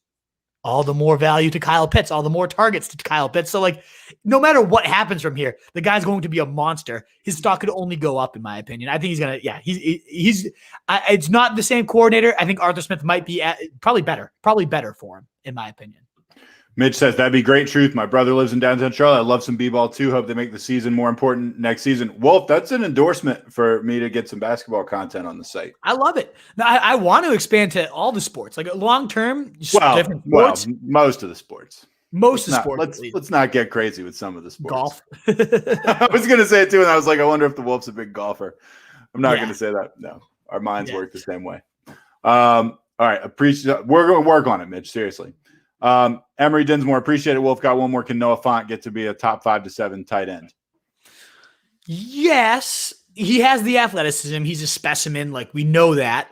all the more value to Kyle Pitts, all the more targets to Kyle Pitts. So, like, no matter what happens from here, the guy's going to be a monster. His stock could only go up, in my opinion. I think he's going to, it's not the same coordinator. I think Arthur Smith might be probably better for him, in my opinion. Mitch says, that'd be great truth. My brother lives in downtown Charlotte. I love some b-ball too. Hope they make the season more important next season. Wolf, that's an endorsement for me to get some basketball content on the site. I love it. Now, I want to expand to all the sports, like long-term, different sports. Well, most of the sports. Let's not get crazy with some of the sports. Golf. I was going to say it too, and I was like, I wonder if the Wolf's a big golfer. I'm not going to say that. No, our minds work the same way. All right, we're going to work on it, Mitch. Seriously. Emery Dinsmore, appreciate it. Wolf got one more. Can Noah Fant get to be a top 5 to 7 tight end? Yes, he has the athleticism. He's a specimen. Like, we know that.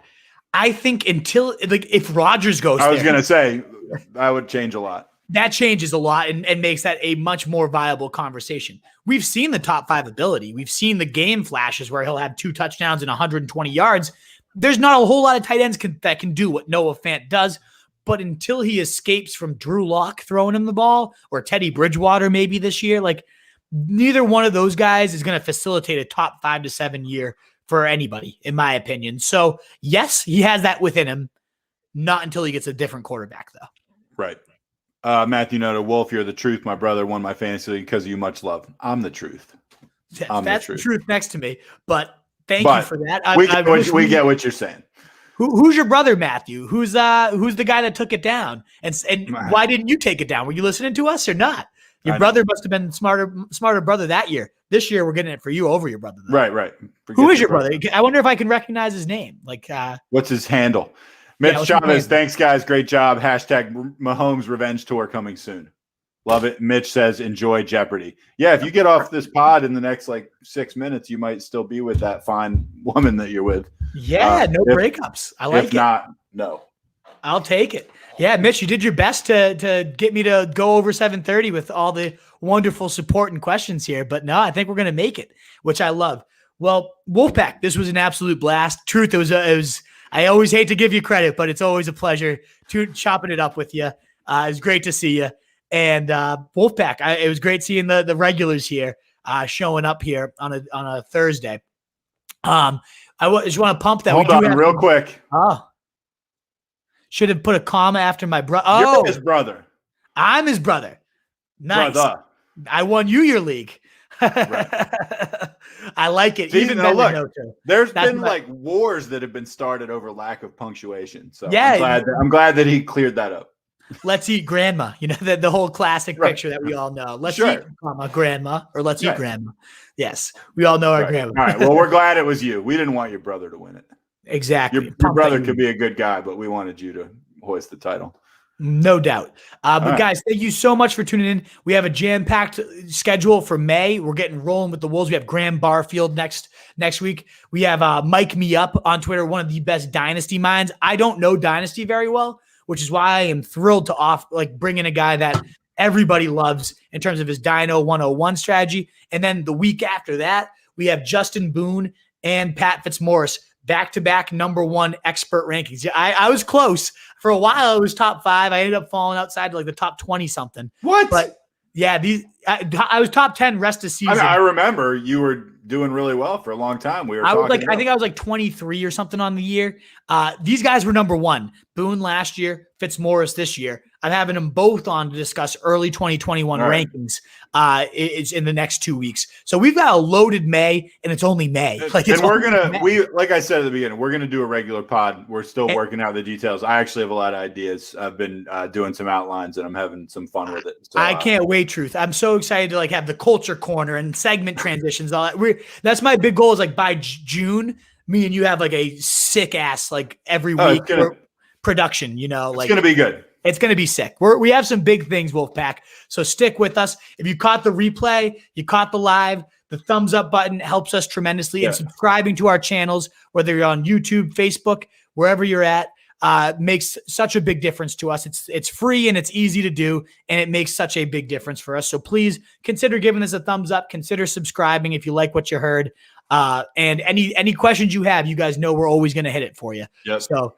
I think if Rodgers goes, I was going to say that would change a lot. That changes a lot and makes that a much more viable conversation. We've seen the top 5 ability. We've seen the game flashes where he'll have 2 touchdowns and 120 yards. There's not a whole lot of tight ends that can do what Noah Fant does. But until he escapes from Drew Lock throwing him the ball or Teddy Bridgewater maybe this year, like neither one of those guys is going to facilitate a top 5 to 7 year for anybody, in my opinion. So yes, he has that within him. Not until he gets a different quarterback, though. Right. Matthew Noto, Wolf, you're the truth. My brother won my fantasy league because of you. Much love. I'm the truth. That's the truth next to me. But thank you for that. We get what you're saying. Who's your brother, Matthew? Who's the guy that took it down? And why didn't you take it down? Were you listening to us or not? Your brother must have been smarter brother that year. This year we're getting it for you over your brother, though. Right. Who is your brother? I wonder if I can recognize his name. Like, what's his handle? Mitch Chavez, thanks guys, great job. Hashtag Mahomes Revenge Tour coming soon. Love it. Mitch says, enjoy Jeopardy. Yeah, if you get off this pod in the next 6 minutes, you might still be with that fine woman that you're with. Yeah, no breakups. I like it. If not, no. I'll take it. Yeah, Mitch, you did your best to get me to go over 7:30 with all the wonderful support and questions here. But no, I think we're going to make it, which I love. Well, Wolfpack, this was an absolute blast. Truth, it was. I always hate to give you credit, but it's always a pleasure chopping it up with you. It was great to see you. And Wolfpack, it was great seeing the regulars here showing up here on a Thursday. I just want to pump that. Hold on real quick. Oh, should have put a comma after my brother. You're his brother. I'm his brother. Nice. Brother. I won you your league. Right. I like it. See, even look, there's been wars that have been started over lack of punctuation. So yeah, I'm glad that he cleared that up. Let's eat grandma. You know, the whole classic picture that we all know. Let's eat grandma, or let's eat grandma. Yes, we all know our grandma. All right. Well, we're glad it was you. We didn't want your brother to win it. Exactly. Your brother could be a good guy, but we wanted you to hoist the title. No doubt. But guys, thank you so much for tuning in. We have a jam-packed schedule for May. We're getting rolling with the Wolves. We have Graham Barfield next week. We have Mike Me Up on Twitter, one of the best Dynasty minds. I don't know Dynasty very well, which is why I am thrilled to bring in a guy that everybody loves in terms of his Dyno 101 strategy. And then the week after that, we have Justin Boone and Pat Fitzmaurice, back-to-back #1 expert rankings. I was close. For a while, I was top 5. I ended up falling outside to the top 20-something. What? But yeah, I was top 10 rest of season. I remember you were doing really well for a long time. I think I was 23 or something on the year. These guys were #1. Boone last year, Fitzmaurice this year. I'm having them both on to discuss early 2021 rankings. It's in the next 2 weeks. So we've got a loaded May, and it's only May. Like I said at the beginning, we're gonna do a regular pod. We're still working out the details. I actually have a lot of ideas. I've been doing some outlines, and I'm having some fun with it. So, I can't wait, Truth. I'm so excited to have the culture corner and segment transitions. All that. That's my big goal. Is by June, me and you have a sick ass every week. Production, it's going to be good. It's going to be sick. We have some big things, Wolfpack. So stick with us. If you caught the replay, you caught the live, the thumbs up button helps us tremendously. And subscribing to our channels, whether you're on YouTube, Facebook, wherever you're at, makes such a big difference to us. It's free and it's easy to do, and it makes such a big difference for us. So please consider giving us a thumbs up. Consider subscribing if you like what you heard. And any questions you have, you guys know we're always going to hit it for you. Yep. So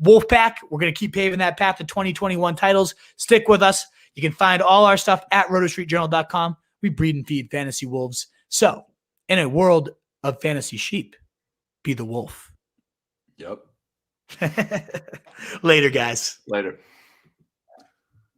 Wolfpack, we're going to keep paving that path to 2021 titles. Stick with us. You can find all our stuff at rotostreetjournal.com. We breed and feed fantasy wolves. So, in a world of fantasy sheep, be the wolf. Yep. Later, guys. Later.